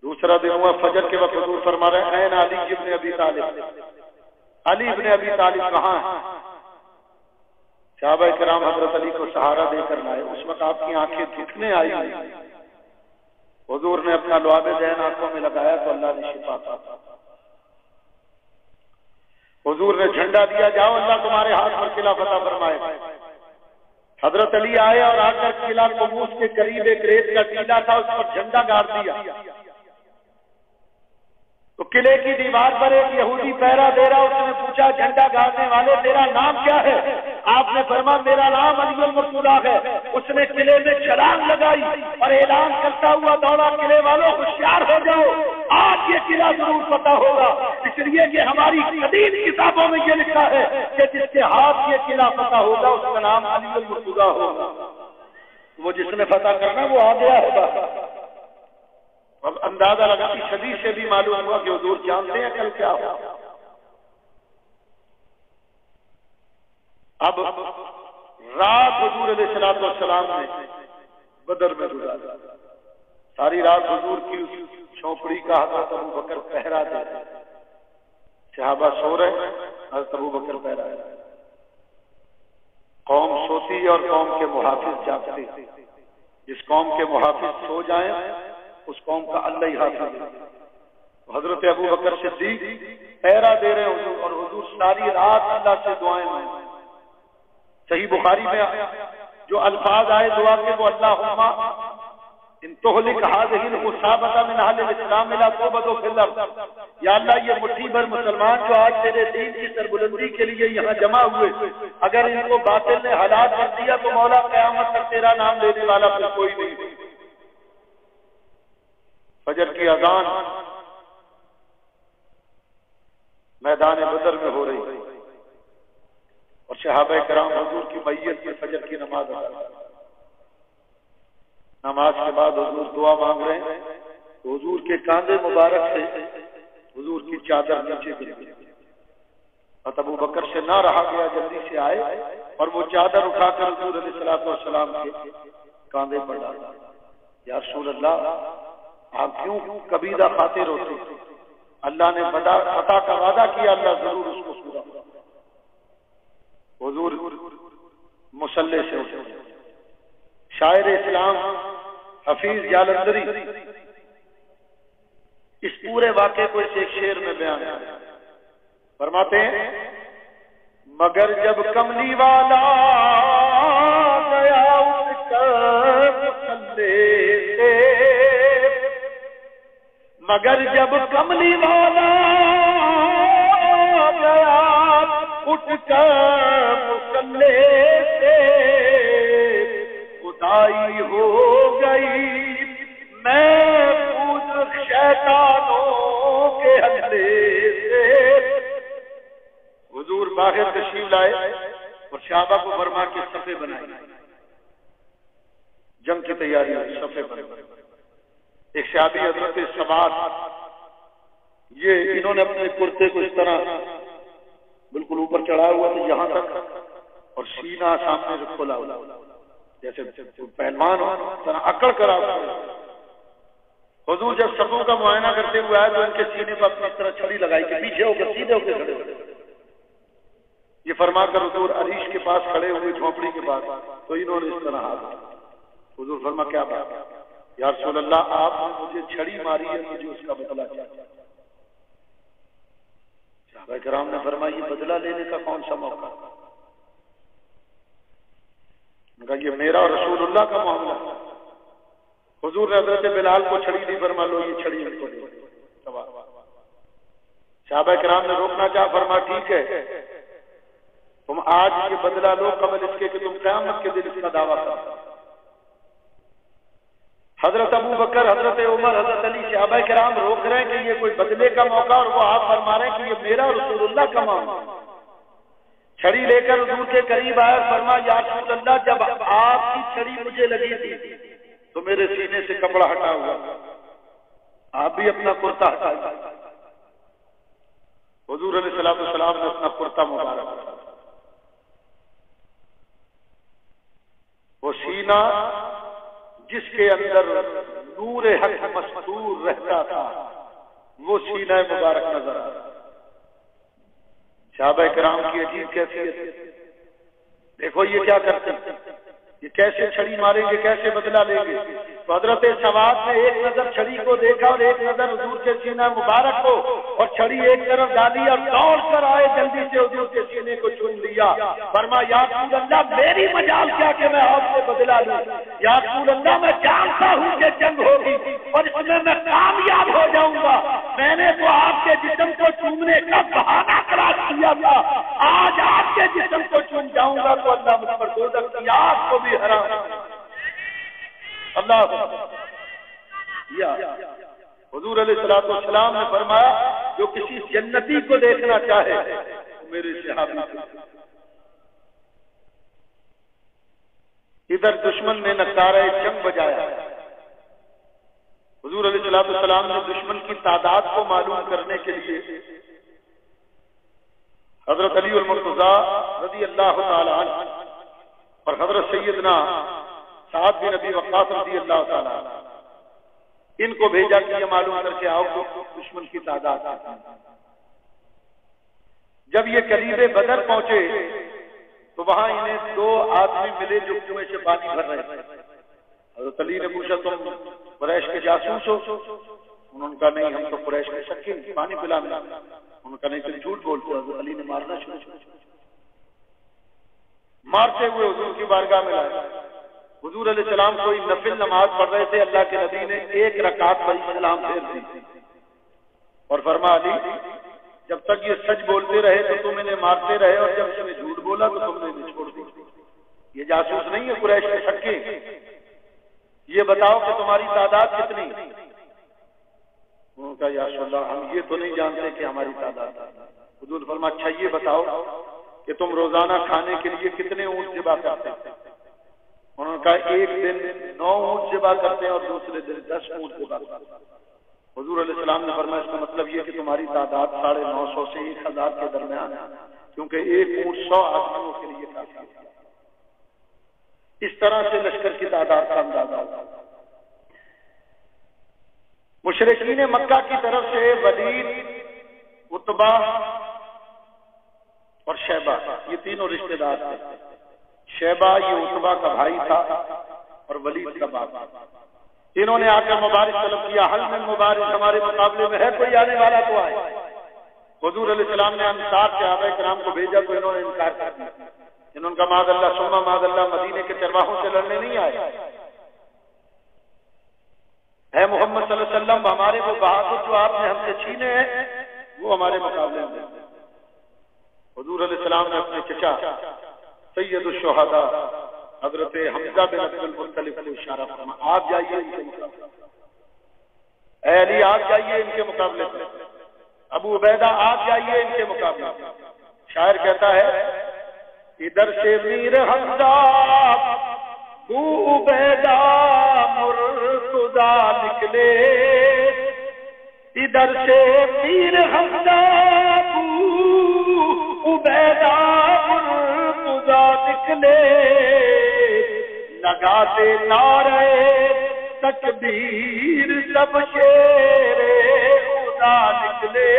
دوسرا دن ہوا فجر کے وقت حضور فرما رہے ہیں این علی ابن ابی طالب، علی ابن ابی طالب کہاں ہیں؟ صحابہ کرام حضرت علی کو سہارا دے کر لائے، اس وقت آپ کی آنکھیں دکھنے آئی، حضور نے اپنا لعاب ذہن آنکھوں میں لگایا تو اللہ نے شفا عطا کی۔ حضور نے جھنڈا دیا جاؤ اللہ تمہارے ہاتھ پر قلعہ فتح فرمائے۔ حضرت علی آئے اور آ کر قلعہ قموس کے قریب ایک ریت کا ٹیلا تھا، اس پر جھنڈا گاڑ دیا، تو قلعے کی دیوار پر ایک یہودی پہرا دے رہا، اس نے پوچھا جھنڈا گاڑنے والے تیرا نام کیا ہے؟ آپ نے فرمایا میرا نام علی المرتضیٰ ہے۔ اس نے قلعے میں چھلانگ لگائی اور اعلان کرتا ہوا دوڑا قلعے والوں ہوشیار ہو جاؤ، آج یہ قلعہ ضرور فتح ہوگا، اس لیے کہ ہماری قدیم کتابوں میں یہ لکھا ہے کہ جس کے ہاتھ یہ قلعہ فتح ہوگا اس کا نام علی المرتضیٰ ہوگا۔ وہ جس نے فتح کرنا وہ آ گیا ہوگا۔ اب اندازہ لگا کہ صدی سے بھی معلوم ہوا کہ حضور جانتے ہیں کل کیا ہوا۔ اب رات حضور علیہ الصلوۃ والسلام نے بدر میں گزاری، ساری رات حضور کی اس چوپڑی کا حضرت ابو بکر پہرا دے رہے، صحابہ سو رہے، حضرت ابو بکر پہرا دے رہے، قوم سوتی اور قوم کے محافظ جاگتے، جس قوم کے محافظ سو جائیں اس قوم کا اللہ ہی حافظ ہے۔ حضرت ابو بکر صدیق پہرا دے رہے حضور، اور حضور ساری رات اللہ سے دعائیں مانگے۔ صحیح بخاری میں جو الفاظ آئے دعا کے وہ اللہم ان تہلک هذه العصابۃ من اہل الاسلام لا توبۃ فی الارض، یا اللہ یہ مٹھی بھر مسلمان جو آج تیرے دین کی سربلندی کے لیے یہاں جمع ہوئے، اگر ان کو باطل نے ہلاک کر دیا تو مولا قیامت تک تیرا نام لینے والا پھر کوئی نہیں۔ فجر کی اذان میدان بدر میں ہو رہی ہے اور صحابہ کرام حضور کی میت میں فجر کی نماز ادا کر رہے ہیں۔ نماز کے بعد حضور دعا مانگ رہے ہیں تو حضور کے کاندھے مبارک سے حضور کی چادر نیچے گر گئی، اور ابو بکر سے نہ رہا گیا، جلدی سے آئے اور وہ چادر اٹھا کر حضور علیہ الصلوۃ والسلام کے کاندھے پر ڈالا۔ یا رسول اللہ آپ کیوں کبیدہ خاطر ہوتے؟ اللہ نے فتح کا وعدہ کیا، اللہ ضرور اس کو پورا کرے۔ حضور مصلی سے اٹھے، شاعر اسلام حفیظ جالندری اس پورے واقعے کو اس ایک شعر میں بیان فرماتے ہیں، مگر جب کملی والا گیا اٹھ کر مسلے سے، مگر جب کملی والا گیا اٹھ کر مسلے سے، خدائی ہو گئی محفوظ شیطانوں کے حملے سے۔ حضور باہر تشریف لائے اور صحابہ کو فرما کے صفے بنائے، جنگ کی تیاری ہوئی، صفے بنائے۔ ایک صحابی حضرت سبات، یہ انہوں نے اپنے کرتے کو اس طرح بالکل اوپر چڑھایا ہوا تھا یہاں تک، اور سینہ سامنے سے کھلا ہوا جیسے پہلوان ہو طرح اکڑ کر آ۔ حضور جب صفوں کا معائنہ کرتے ہوئے آئے تو ان کے سینے پر اپنی طرح چھڑی لگائی کہ پیچھے ہو کر سیدھے ہو کے کھڑے ہوئے۔ یہ فرما کر حضور عریش کے پاس کھڑے ہوئے، جھونپڑی کے پاس، تو انہوں نے اس طرح ہاتھ، حضور فرما کیا بات ہے یا رسول اللہ، آپ نے مجھے چھڑی ماری ہے، مجھے اس کا بدلہ چاہیے۔ صحابہ کرام نے فرمایا یہ بدلہ لینے کا کون سا موقع؟ کہا یہ میرا اور رسول اللہ کا معاملہ۔ حضور نے حضرت بلال کو چھڑی دی، فرما لو یہ چھڑی ان کو دے۔ صحابہ کرام نے روکنا چاہا، فرما ٹھیک ہے تم آج یہ بدلہ لو قبل اس کے کہ تم قیامت کے دن اس کا دعویٰ کرو۔ حضرت ابو بکر، حضرت عمر، حضرت علی، صحابہ کرام روک رہے ہیں کہ یہ کوئی بدلے کا موقع، اور وہ آپ فرما رہے ہیں کہ یہ میرا رسول اللہ کا معاملہ۔ چھڑی لے کر حضور کے قریب آیا، فرما یا رسول اللہ، جب آپ کی چھڑی مجھے لگی تھی تو میرے سینے سے کپڑا ہٹا ہوا، آپ بھی اپنا کرتا ہٹائیے۔ حضور علیہ السلام نے اپنا کرتا مبارک، وہ سینہ جس کے اندر نور حق مستور رہتا تھا، وہ سینہ مبارک نظر آتا۔ صحابہ کرام کی عجیب کیفیت، دیکھو یہ کیا کرتے ہیں، یہ کیسے چھڑی ماریں گے، کیسے بدلہ لیں گے۔ تو حضرت سواد نے ایک نظر چھڑی کو دیکھا اور ایک نظر حضور کے سینہ مبارک کو، اور چھڑی ایک طرف ڈالی اور دوڑ کر آئے، جلدی سے حضور کے سینے کو چن لیا۔ فرمایا یا رسول اللہ میری مجال کیا کہ میں آپ سے بدلہ لوں، یا رسول اللہ میں جانتا ہوں کہ جنگ ہوگی اور اس میں میں کامیاب ہو جاؤں گا، میں نے تو آپ کے جسم کو چومنے کا بہانہ تلاش کیا تھا، آج آپ کے جسم کو چوم جاؤں گا تو اللہ مجھ پر دوزخ کی آگ کو بھی حرام۔ اللہ یا حضور علیہ السلام نے فرمایا جو کسی جنتی کو دیکھنا چاہے میرے صحابی کو۔ ادھر دشمن نے نعرہ جنگ بجایا، حضور علیہ السلام نے دشمن کی تعداد کو معلوم کرنے کے لیے حضرت علی المرتضیٰ رضی اللہ تعالی عنہ اور حضرت سیدنا سعد بن ابی وقاص رضی اللہ تعالی عنہ ان کو بھیجا کہ یہ معلوم کر کے آؤ کہ دشمن کی تعداد ہے۔ جب یہ قریب بدر پہنچے تو وہاں انہیں دو آدمی ملے جو کنویں سے پانی بھر رہے تھے۔ حضرت علی نے پوچھا تم قریش کے جاسوس ہو؟ انہوں نے کہا نہیں، ہم تو قریش کے شکی پانی پلانے۔ انہوں نے کہا نہیں تم جھوٹ بولتے ہو۔ حضرت علی نے مارنا شروع کیا، مارتے ہوئے حضور کی بارگاہ میں لائے۔ حضور علیہ السلام کوئی نفل نماز پڑھ رہے تھے، اللہ کے نبی نے ایک رکعت پر سلام پھیر دی اور فرما علی جب تک یہ سچ بولتے رہے تو تم انہیں مارتے رہے، اور جب اس نے جھوٹ بولا تو تم نے انہیں چھوڑ دی۔ یہ جاسوس نہیں ہے قریش کے شکی، یہ بتاؤ کہ تمہاری تعداد کتنی؟ انہوں نے کہا یا رسول اللہ ہم یہ تو نہیں جانتے کہ ہماری تعداد ہے۔ حضور فرما اچھا یہ بتاؤ کہ تم روزانہ کھانے کے لیے کتنے اونٹ ذبح کرتے ہیں؟ انہوں نے کہا ایک دن 9 اونٹ ذبح کرتے ہیں اور دوسرے دن 10 اونٹ ذبح کرتے ہیں۔ حضور علیہ السلام نے فرمایا اس کا مطلب یہ کہ تمہاری تعداد 950 سے 1000 کے درمیان ہے، کیونکہ ایک اونٹ 100 آدمیوں کے لیے کافی ہے۔ اس طرح سے لشکر کی تعداد کا اندازہ ہوتا ہے۔ مشرکین مکہ کی طرف سے ولید، عتبہ اور شیبہ یہ تینوں رشتہ دار تھے۔ شیبہ یہ عتبہ کا بھائی تھا، اور ولید کا باپ. انہوں نے آ کر مبارک طلب کیا. حل میں مبارک ہمارے مقابلے میں ہے کوئی آنے والا تو آئے. حضور علیہ السلام نے انصار صحابہ کرام کو بھیجا تو انہوں نے انکار کر دیا. انہوں نے کہا معاذ اللہ ثم معاذ اللہ مدینے کے چرواہوں سے لڑنے نہیں آئے. اے محمد صلی اللہ علیہ وسلم ہمارے وہ بہادر جو آپ نے ہم سے چھینے ہیں وہ ہمارے مقابلے میں. حضور علیہ السلام نے اپنے چچا سید الشہداء حضرت حمزہ بن عبد المطلب کو اشارہ فرمایا آپ جائیے ان کے مقابلے. اے علی آپ جائیے ان کے مقابلے میں. ابو عبیدہ آپ جائیے ان کے مقابلے. شاعر کہتا ہے ادھر سے میر حمزہ ابو عبیدہ مرتضی نکلے. ادھر سے میر حمزہ ابو عبیدہ مرتضی نکلے. لگاتے نعرے تکبیر سب شیر خدا نکلے.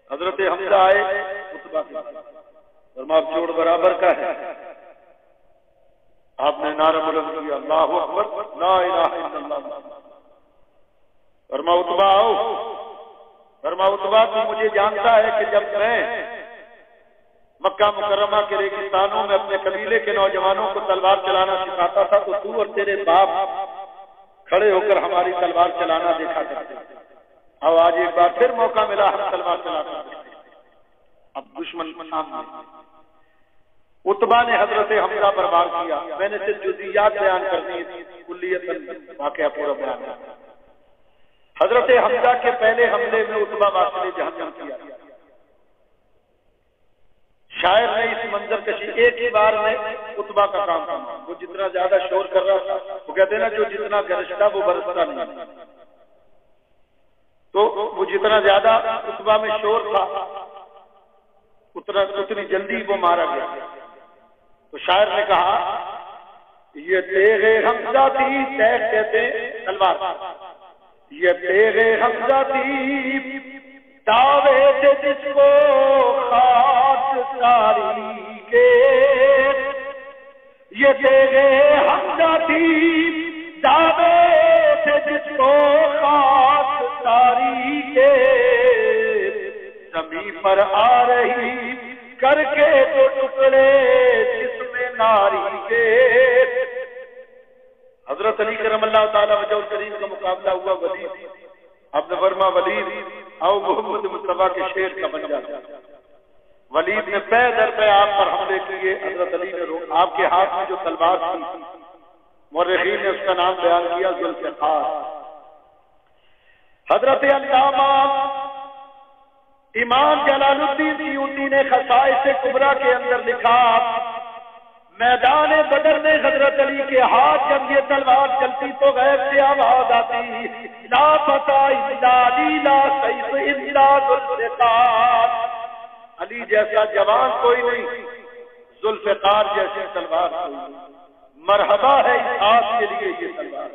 حضرت حمزہ آئے خطبہ فرمایا جوڑ برابر کا ہے. آپ نے نعرہ بلند کیا اللہ اکبر لا الہ الا اللہ. فرمایا عتبہ آؤ. فرمایا عتبہ تو مجھے جانتا ہے کہ جب میں مکہ مکرمہ کے ریگستانوں میں اپنے قبیلے کے نوجوانوں کو تلوار چلانا سکھاتا تھا تو تو اور تیرے باپ کھڑے ہو کر ہماری تلوار چلانا دیکھا کرتے. اب آج ایک بار پھر موقع ملا ہم تلوار چلانا. اب دشمن سامنے. عتبہ نے حضرت حمزہ پر وار کیا. میں نے صرف جزئیات بیان کرنی کلیت واقعہ پورا بیان کرنا. حضرت حمزہ کے پہلے حملے میں عتبہ واصل جہنم کیا. شاعر نے اس منظر کشی ایک ہی بار میں عتبہ کا کام کیا. وہ جتنا زیادہ شور کر رہا تھا وہ کہتے ہیں نا جو جتنا گرجتا وہ برستا نہیں. تو وہ جتنا زیادہ عتبہ میں شور تھا اتنی جلدی وہ مارا گیا. تو شاعر نے کہا یہ تیغ حمزہ تھی تیغ کہتے تلوار. یہ تیغ حمزہ تھی دعوے تھے جس کو خاص ساری کے. یہ تیغ حمزہ تھی دعوے تھے جس کو خاص ساری کے. زمین پر آ رہی کر کے تو ٹکڑے جسم ناری کے. حضرت علی کرم اللہ تعالی وجہ الکریم کا مقابلہ ہوا. ولید اب نے فرمایا ولید او محمد مصطفیٰ کے شیر کا بن جاتا. ولید نے پے در پے آپ پر حملے کیے. حضرت علی نے آپ کے ہاتھ میں جو تلوار تھی مورخین نے اس کا نام بیان کیا ذوالفقار. حضرت علامہ امام جلال الدین سیوطی نے خصائص کبریٰ کے اندر لکھا میدان بدر میں حضرت علی کے ہاتھ جب یہ تلوار چلتی تو غیب سے آواز آتی لا فتح الا علی لا سیف الا ذوالفقار. علی جیسا جوان کوئی نہیں ذوالفقار جیسی تلوار کوئی نہیں. مرحبا ہے اس ہاتھ کے لیے یہ تلوار.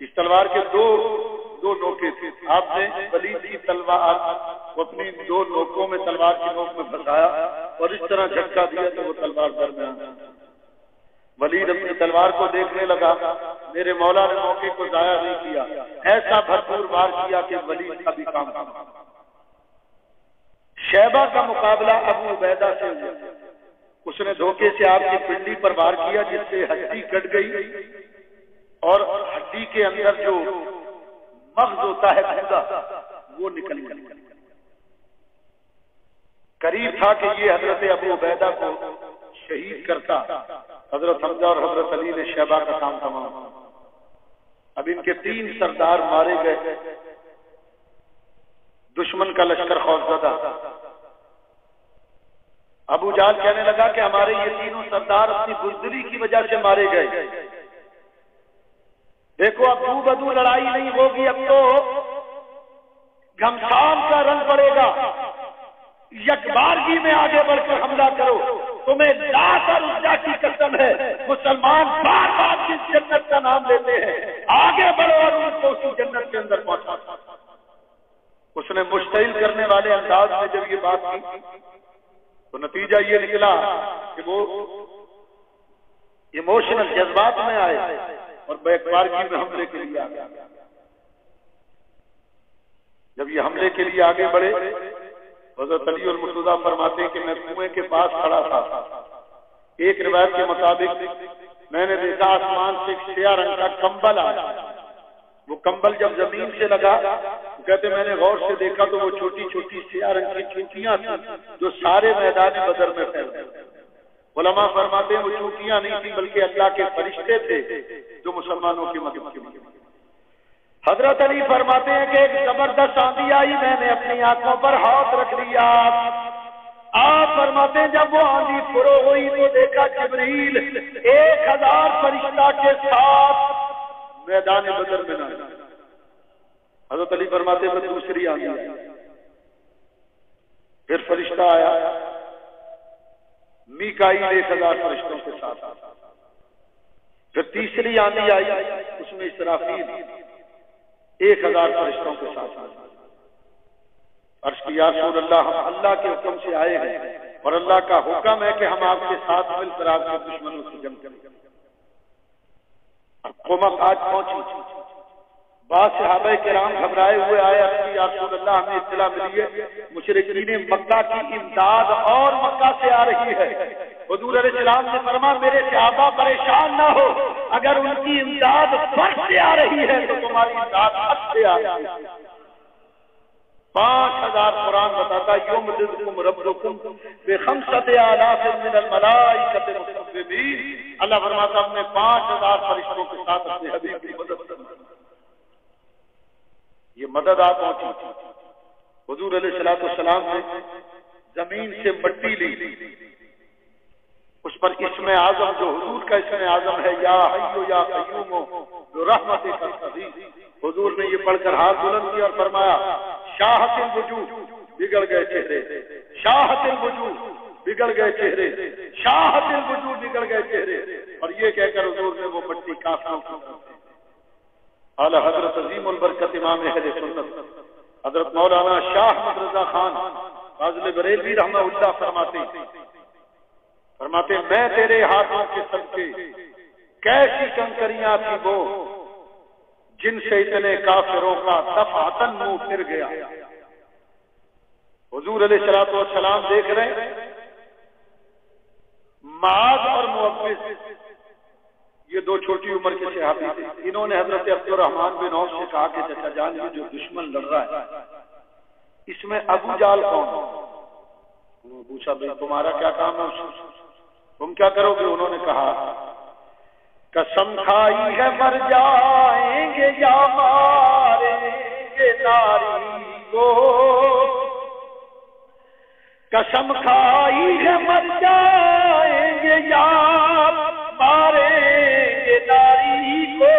اس تلوار کے دو نوکے تھے. آپ نے ولید کی تلوار اپنی دو نوکوں میں تلوار کی نوک میں پھنسایا اور اس طرح جھٹکا دیا تو وہ تلوار درمیان. ولید اپنی تلوار کو دیکھنے لگا. میرے مولا نے موقع کو ضائع نہیں کیا. ایسا بھرپور وار کیا کہ ولید کا بھی کام کام. شیبہ کا مقابلہ ابو عبیدہ سے ہوا. اس نے دھوکے سے آپ کی پنڈلی پر وار کیا جس سے ہڈی کٹ گئی اور ہڈی کے اندر جو مغز ہوتا ہے گودا وہ نکل گیا. قریب تھا کہ یہ حضرت ابو عبیدہ کو شہید کرتا. حضرت حمزہ اور حضرت علی نے شیبہ کا کام تمام. اب ان کے 3 سردار مارے گئے. دشمن کا لشکر خوفزدہ. ابو جہل کہنے لگا کہ ہمارے یہ تینوں سردار اپنی بزدلی کی وجہ سے مارے گئے. دیکھو اب دو بدو لڑائی نہیں ہوگی, اب تو گھمسان کا رنگ پڑے گا. یکبارگی میں آگے بڑھ کر حملہ کرو. تمہیں لات اور عزا کی قسم ہے مسلمان بار بار جس جنت کا نام لیتے ہیں آگے بڑھو اور ان کو اسی جنت کے اندر پہنچا. اس نے مشتعل کرنے والے انداز میں جب یہ بات کی تو نتیجہ یہ نکلا کہ وہ ایموشنل جذبات میں آئے اور بیک بارگی میں حملے کے لیے آگے. جب یہ حملے کے لیے آگے بڑھے حضرت علی المرتضیٰ فرماتے ہیں کہ میں کنویں کے پاس کھڑا تھا. ایک روایت کے مطابق میں نے دیکھا آسمان سے ایک سیاہ رنگ کا کمبل آیا. وہ کمبل جب زمین سے لگا کہتے میں نے غور سے دیکھا تو وہ چھوٹی چھوٹی سیاہ رنگ کی چونٹیاں تھیں جو سارے میدان بدر میں پھیل گئے. علماء فرماتے ہیں وہ چونٹیاں نہیں تھیں بلکہ اللہ کے فرشتے تھے جو مسلمانوں کی مدد کے لیے. حضرت علی فرماتے ہیں کہ ایک زبردست آندھی آئی, میں نے اپنی آنکھوں پر ہاتھ رکھ لیا. آپ فرماتے ہیں جب وہ آندھی فرو ہوئی تو دیکھا جبریل 1000 فرشتہ کے ساتھ میدان بدر میں نہ. حضرت علی فرماتے ہیں دوسری آندھی آئی, پھر فرشتہ آیا میکائیل 1000 فرشتوں کے ساتھ. پھر تیسری آندھی آئی, اس میں اسرافیل 1000 فرشتوں کے ساتھ. عرض کی یا رسول اللہ, ہم اللہ کے حکم سے آئے ہیں اور اللہ کا حکم ہے کہ ہم آپ کے ساتھ مل کر آپ کے دشمنوں سے جنگ کریں. قومت آج پہنچی. بعض صحابہ کرام گھبرائے ہوئے آئے, عرض کی یا رسول اللہ ہمیں اطلاع ملی ہے مشرکین مکہ کی امداد اور مکہ سے آ رہی ہے. حضور علیہ السلام نے فرمایا میرے صحابہ پریشان نہ ہو, اگر ان کی امداد فرق سے آ رہی ہے تو تمہاری امداد حق سے آ رہی ہے. 5000 قرآن بتاتا یمددکم ربکم ب5000 من الملائکۃ مصوبین. اللہ فرماتا ہم نے 5000 فرشتوں کے ساتھ اپنے حبیب کی مدد کی. یہ مدد آپ پہنچی. حضور علیہ السلام نے زمین سے مٹی لی, اس پر اسم اعظم جو حضور کا اسم اعظم ہے یا حی یا قیوم برحمتک استغیث, حضور نے یہ پڑھ کر ہاتھ بلند کیا اور فرمایا شاہت الوجوہ بگڑ گئے چہرے, شاہت الوجوہ بگڑ گئے چہرے, شاہت الوجوہ بگڑ گئے چہرے. اور یہ کہہ کر حضور نے وہ مٹی کافروں کو اعلی حضرت عظیم البرکت امام اہل سنت حضرت مولانا شاہ احمد رضا خان فاضل بریلوی رحمہ اللہ فرماتے میں تیرے ہاتھوں کے صدقے کیسی کنکریاں تھی وہ جن سے اتنے کافروں کا دفعتاً منہ پھر گیا. حضور علیہ السلام دیکھ رہے ہیں معاذ اور موقف, یہ دو چھوٹی عمر کے صحابی تھے. انہوں نے حضرت عبد الرحمن بن عوف سے کہا کہ چچا جان یہ جو دشمن لڑ رہا ہے اس میں ابو جال کون ہے؟ انہوں نے پوچھا بھائی تمہارا کیا کام ہے, تم کیا کرو گے؟ انہوں نے کہا قسم کھائی ہے مر جائیں گے یا ماریں گے ناری کو, قسم کھائی ہے مر جائیں گے یا ماریں گے ناری کو,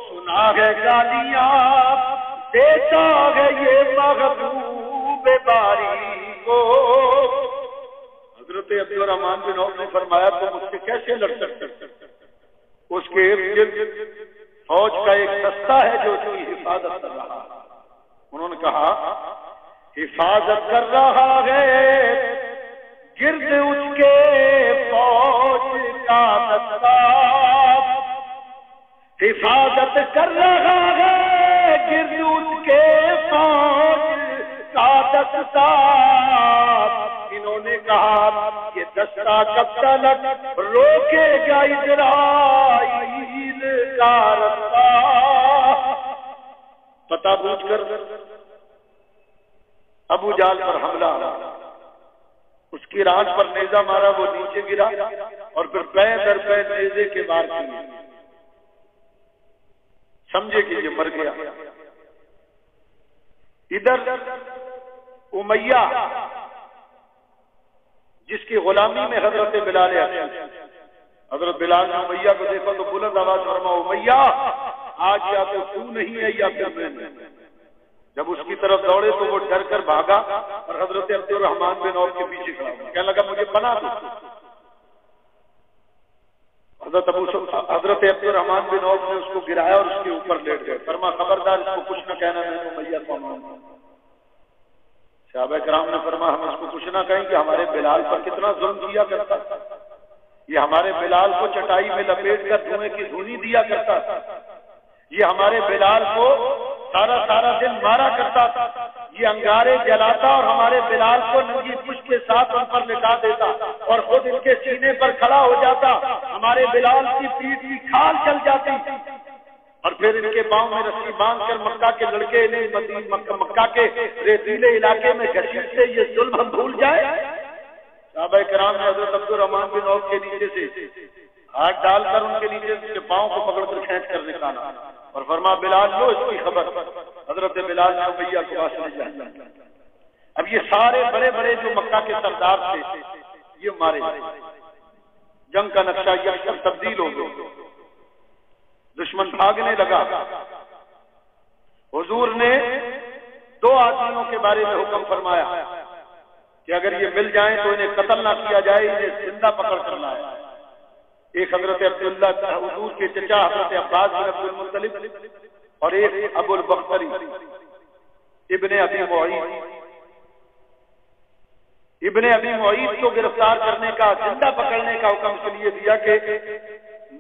سنا ہے گالیاں دیتا ہے یہ محبوب باری کو. حضرت عبد الرحمن بن عوف نے فرمایا تم اس سے کیسے لڑ سکتے؟ اس کے ارد گرد فوج کا ایک دستہ ہے جو اس کی حفاظت کر رہا ہے. انہوں نے کہا حفاظت کر رہا ہے گرد اس کے فوج کا دستہ, حفاظت کر رہا ہے گرد اس کے فوج کا دستہ. انہوں نے کہا یہ دستہ کب تک روکے گا اسرائیل کا رستہ. پتہ بوجھ کر ابو جال پر حملہ, اس کی ران پر نیزہ مارا, وہ نیچے گرا اور پھر پے در پے نیزے کے وار کیے. سمجھے کہ یہ مر گیا. ادھر امیہ جس کی غلامی میں حضرت بلال حضرت بلال نے امیہ کو دیکھا تو بلند آواز فرما امیہ آج یا تو نہیں ہے یا پھر میں نہیں. جب اس کی طرف دوڑے تو وہ ڈر کر بھاگا اور حضرت عبد الرحمن بن عوف کے پیچھے کھڑا ہوا, کہنے لگا مجھے پناہ دو. حضرت عبد الرحمن بن عوف نے اس کو گرایا اور اس کے اوپر لیٹ گئے. فرما خبردار اس کو کچھ نہ کہنا, میں نے امیہ کو مانوں. صحابہ کرام نے فرمایا ہم اس کو کچھ نہ کہیں کہ ہمارے بلال پر کتنا ظلم کیا کرتا. یہ ہمارے بلال کو چٹائی میں لپیٹ کر دھوئیں کی دھونی دیا کرتا تھا، یہ ہمارے بلال کو سارا دن مارا کرتا تھا، یہ انگارے جلاتا اور ہمارے بلال کو ننگی پشت کے ساتھ ان پر لٹا دیتا اور خود ان کے سینے پر کھڑا ہو جاتا، ہمارے بلال کی پیٹھ کی کھال چل جاتی اور پھر ان کے پاؤں میں رسی باندھ کر مکہ کے لڑکے مکہ کے ریتیلے علاقے میں گھسیٹتے، یہ ظلم ہم بھول جائے؟ صحابہ کرام نے حضرت عبد الرحمن بن عوف کے نیچے سے ہاتھ ڈال کر ان کے نیچے سے پاؤں کو پکڑ کر کھینچ کر نکالا اور فرما بلال لو اس کی خبر۔ حضرت بلال نے امیہ کو واسطے جانا۔ اب یہ سارے بڑے بڑے جو مکہ کے سردار تھے یہ مارے، جنگ کا نقشہ یہ تبدیل ہو گیا، دشمن بھاگنے لگا۔ حضور نے دو آدمیوں کے بارے میں حکم فرمایا کہ اگر یہ مل جائیں تو انہیں قتل نہ کیا جائے، انہیں زندہ پکڑ کر لائے۔ ایک حضرت عبداللہ حضور کے چچا حضرت عباس بن عبد المطلب اور ایک ابو البختری ابن ابی معیط۔ ابن ابی معیط کو گرفتار کرنے کا، زندہ پکڑنے کا حکم اس لیے دیا کہ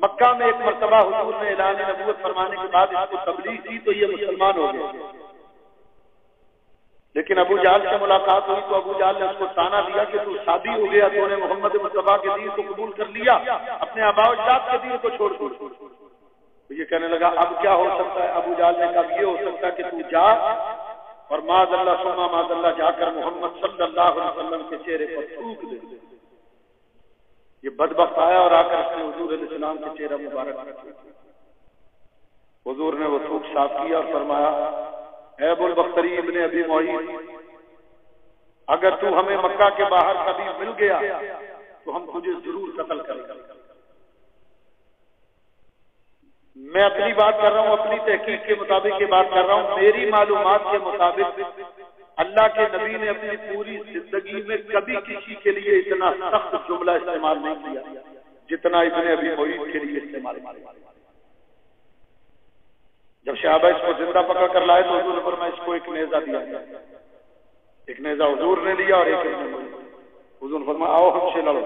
مکہ میں ایک مرتبہ حضور نے اعلان نبوت فرمانے کے بعد اس کو تبلیغ کی تو یہ مسلمان ہو گئے، لیکن ابو جہل سے ملاقات ہوئی تو ابو جہل نے اس کو تانا دیا کہ تو شادی ہو گیا، تو نے محمد مصطفیٰ کے دین کو قبول کر لیا، اپنے آبا و اجداد کے دین کو چھوڑ دو۔ تو یہ کہنے لگا اب کیا ہو سکتا ہے؟ ابو جہل نے کہا یہ ہو سکتا ہے کہ تو جا اور معاذ اللہ ثم معاذ اللہ جا کر محمد صلی اللہ علیہ وسلم کے چہرے پر تھوک دے۔ یہ بدبخت آیا اور آ کر اس نے حضور علیہ السلام کے چہرہ مبارک رکھا۔ حضور نے وہ تھوک صاف کیا اور فرمایا اے ابو البختری ابن ابی معیط، اگر تو ہمیں مکہ کے باہر کبھی مل گیا تو ہم تجھے ضرور قتل کریں گے۔ میں اپنی بات کر رہا ہوں، اپنی تحقیق کے مطابق یہ بات کر رہا ہوں، میری معلومات کے مطابق اللہ کے نبی نے اپنی پوری زندگی میں کبھی کسی کے لیے اتنا سخت جملہ استعمال نہیں کیا جتنا ابن ابی معیط کے لیے استعمال کیا۔ جب صحابہ اس کو زندہ پکڑ کر لائے تو حضور نے فرمایا اس کو ایک نیزہ دیا گیا، ایک نیزہ حضور نے لیا اور ایک حضور نے فرمایا آؤ ہم سے لڑو۔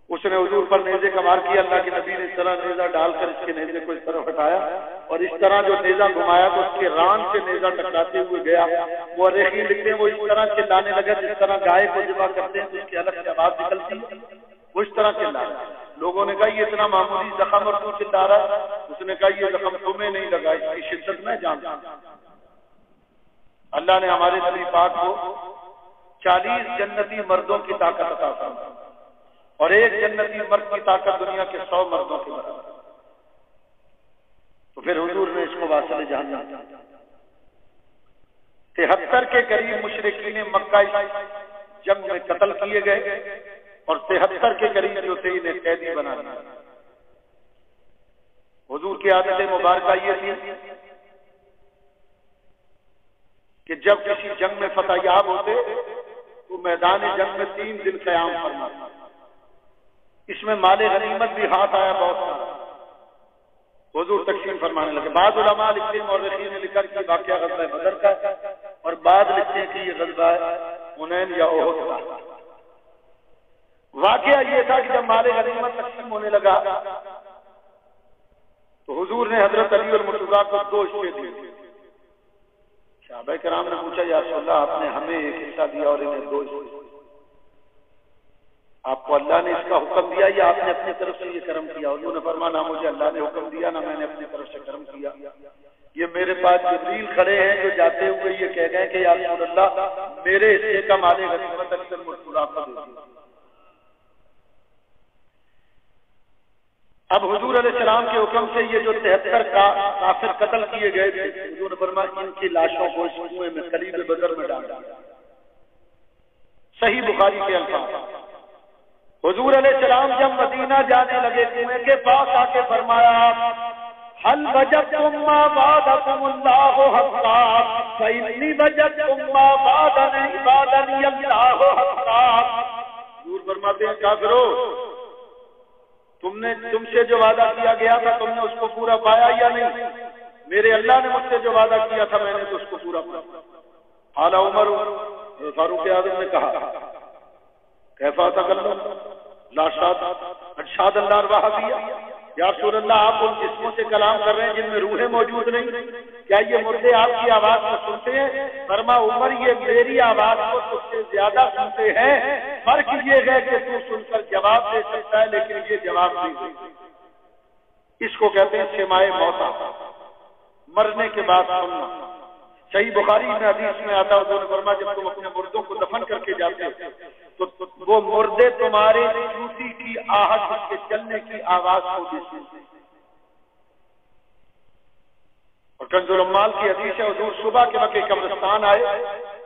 اس نے حضور پر نیزے کا وار کیا، اللہ کے نبی نے اس طرح نیزہ ڈال کر اس کے نیزے کو اس طرح ہٹایا اور اس طرح جو نیزہ گھمایا تو اس کے ران سے نیزہ ٹکراتے ہوئے گیا۔ مورخین لکھتے ہیں وہ اس طرح چلانے لگا جس طرح گائے کو ذبح کرتے ہیں تو اس کی الگ سے آواز نکلتی، وہ اس طرح چلا رہا۔ لوگوں نے کہا یہ اتنا معمولی زخم اور تو چلا رہا ہے؟ اس نے کہا یہ زخم تمہیں نہیں لگا، اس کی شدت میں جانتا ہوں۔ اللہ نے ہمارے نبی پاک کو 40 جنتی مردوں کی طاقت عطا فرمائی اور ایک جنتی مرد کی طاقت دنیا کے 100 مردوں کے برابر۔ تو پھر حضور نے اس کو واصل جہنم 73 کے قریب مشرکین مکہ جنگ میں قتل کیے گئے اور 73 کے قریب جو تھے انہیں قیدی بنا دیا۔ حضور کی عادت مبارکہ یہ تھی کہ جب کسی جنگ میں فتح یاب ہوتے تو میدان جنگ میں 3 دن قیام فرماتے۔ اس میں مال غنیمت بھی ہاتھ آیا بہت سارا، حضور تقسیم فرمانے لگے۔ بعض علماء لکھتے ہیں مورخین نے لکھا کہ واقعہ غزوہ بدر کا اور بعض لکھتے ہیں کہ یہ غزوہ حنین یا احد کا۔ واقعہ یہ تھا کہ جب مال غنیمت تقسیم ہونے لگا تو حضور نے حضرت علی المرتضیٰ کو 2 حصے دیے۔ صحابہ کرام نے پوچھا یا رسول اللہ آپ نے ہمیں ایک حصہ دیا اور انہیں 2 حصے، آپ کو اللہ نے اس کا حکم دیا یا آپ نے اپنی طرف سے یہ کرم کیا؟ انہوں نے فرمایا نہ مجھے اللہ نے حکم دیا نہ میں نے اپنی طرف سے کرم کیا، یہ میرے پاس جبریل کھڑے ہیں جو جاتے ہوئے یہ کہہ گئے کہ یا رسول اللہ میرے حصے کا مال غنیمت علی المرتضیٰ کو دے دیا۔ اب حضور علیہ السلام کے حکم سے یہ جو 73 کافر قتل کیے گئے تھے، حضور نے فرمایا ان کی لاشوں کو اس کنویں میں قلیب بدر میں ڈال دیا۔ صحیح بخاری کے الفاظ۔ حضور علیہ السلام جب مدینہ جانے لگے کنویں کے پاس آ کے فرمایا حل وجدتم ما وعدکم اللہ حقا فإنی وجدتم ما وعدنی اللہ حقا۔ حضور فرماتے ہیں کافرو تم سے جو وعدہ کیا گیا تھا تم نے اس کو پورا پایا یا نہیں؟ میرے اللہ نے مجھ سے جو وعدہ کیا تھا میں نے تو اس کو پورا پایا۔ اعلی عمر فاروق اعظم نے کہا کیفا تکلم، ارشاد اللہ الوہابیہ، یا رسول اللہ آپ ان جسموں سے کلام کر رہے ہیں جن میں روحیں موجود نہیں، کیا یہ مردے آپ کی آواز کو سنتے ہیں؟ فرما عمر یہ میری آواز کو سب سے زیادہ سنتے ہیں، فرق یہ ہے کہ تو سن کر جواب دے سکتا ہے لیکن یہ جواب نہیں دے سکتا۔ اس کو کہتے ہیں سماع موتا، مرنے کے بعد سننا۔ صحیح بخاری میں حدیث میں آتا حضور نے فرمایا جب تم اپنے مردوں کو دفن کر کے جاتے تو وہ مردے تمہارے چوٹی کی آہٹ، اس کے چلنے کی آواز کو بھی سنتے۔ اور کنز العمال کی حدیث ہے حضور صبح کے وقت قبرستان آئے،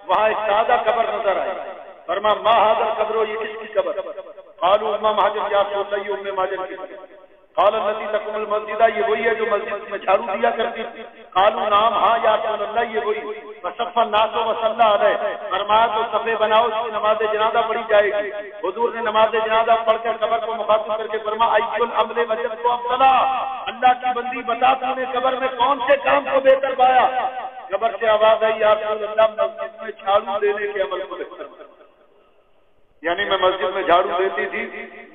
وہاں ایک سادہ قبر نظر آئی، فرما ما ھذا القبر، یہ کس کی قبر؟ قالوا ام مہاجر، یا رسول اللہ یہ ام مہاجر کی قبر۔ قال الذي تقوم المسجد، یہ وہی ہے جو مسجد میں جھاڑو دیا کرتی تھی؟ قالوا نعم، ہاں یا رسول اللہ یہ وہی۔ فصف الناس وصلى علیہ، فرمایا تو صفے بناؤ، اس کی نماز جنازہ پڑھی جائے گی۔ حضور نے نماز جنازہ پڑھ کر قبر کو مخاطب کر کے فرمایا ای العمل وجدت افضل، اللہ کی بندی بتا تو نے قبر میں کون سے کام کو بہتر پایا؟ قبر سے آواز آئی یا رسول اللہ مسجد میں جھاڑو دینے کے عمل کو بہتر پایا، یعنی میں مسجد میں جھاڑو دیتی تھی،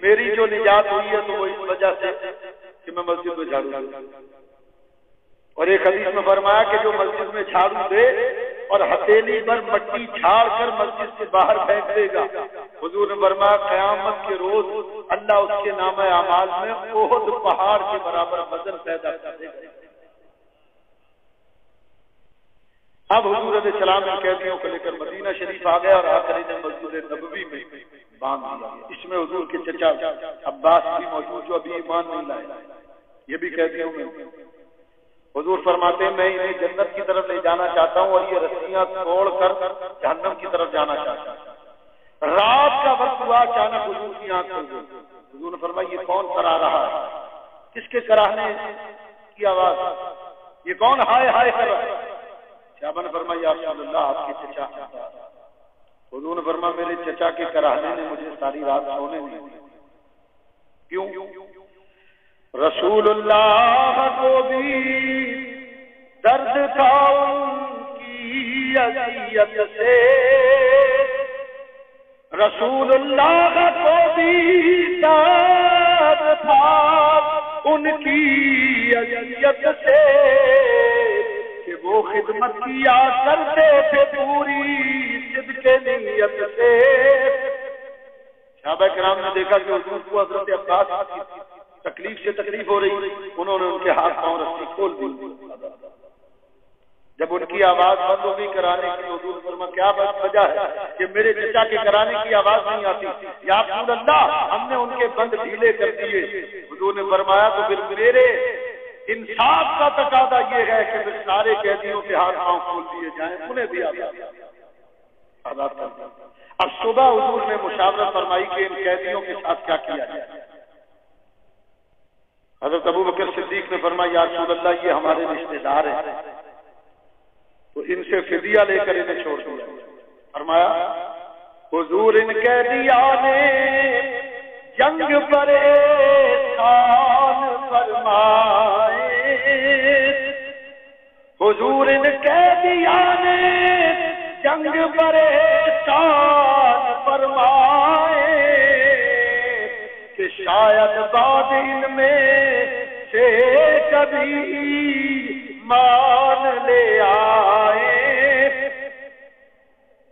میری جو نجات ہوئی ہے تو وہ اس وجہ سے کہ میں مسجد میں جھاڑو دیتی۔ اور ایک حدیث میں فرمایا کہ جو مسجد میں جھاڑو دے اور ہتھیلی پر مٹی جھاڑ کر مسجد سے باہر پھینک دے گا، حضور نے فرمایا قیامت کے روز اللہ اس کے نامہ اعمال میں احد پہاڑ کے برابر وزن پیدا کر دے گا۔ اب حضور علیہ السلام ان قیدیوں کو لے کر مدینہ شریف آ گیا اور آ کر انہیں مسجد نبوی میں باندھ دیا۔ اس میں حضور کے چچا عباس بھی موجود جو ابھی ایمان نہیں لائے، یہ بھی قیدیوں میں۔ حضور فرماتے ہیں میں انہیں جنت کی طرف لے جانا چاہتا ہوں اور یہ رسیاں توڑ کر جہنم کی طرف جانا چاہتا ہوں۔ رات کا وقت ہوا، اچانک حضور کی آنکھ کھل گئی۔ حضور نے فرمایا یہ کون کرا رہا ہے؟ کس کے کراہنے کی آواز؟ یہ کون ہائے ہائے کر رہا ہے؟ صحابہ نے فرمایا یا رسول اللہ آپ کے چچا۔ حضور نے فرمایا میرے چچا کے کراہنے نے مجھے ساری رات سونے نہیں دی۔ کیوں؟ رسول اللہ کو بھی درد تھا ان کی اذیت سے، رسول اللہ کو بھی درد تھا ان کی اذیت سے، کہ وہ خدمت کیا کرتے تھے پوری صدق نیت سے۔ صحابہ کرام نے دیکھا کہ حضور کو حضرت عباس کی تکلیف سے تکلیف ہو رہی، انہوں نے ان کے ہاتھ پاؤں رسی کھول دی۔ جب ان کی آواز بند ہو گئی کرانے کی، حضور فرمایا کیا وجہ ہے کہ میرے چچا کے کرانے کی آواز نہیں آتی؟ یا رسول اللہ ہم نے ان کے بند ڈھیلے کر دیے۔ حضور نے فرمایا تو پھر میرے انصاف کا تقاضا یہ ہے کہ پھر سارے قیدیوں کے ہاتھ پاؤں کھول دیے جائیں، انہیں بھی آزاد کر دیں۔ اب صبح حضور نے مشاورت فرمائی کہ ان قیدیوں کے ساتھ کیا کیا جائے۔ حضرت ابو بکر صدیق نے فرمایا یا رسول اللہ یہ ہمارے رشتے دار ہیں، تو ان سے فدیہ لے کر انہیں چھوڑ دیا۔ فرمایا حضور ان قیدیوں نے جنگ پر احسان فرمائے، حضور ان قیدیوں نے جنگ پر احسان فرمائے، کہ شاید بعد ان میں سے کبھی مان لے آئے۔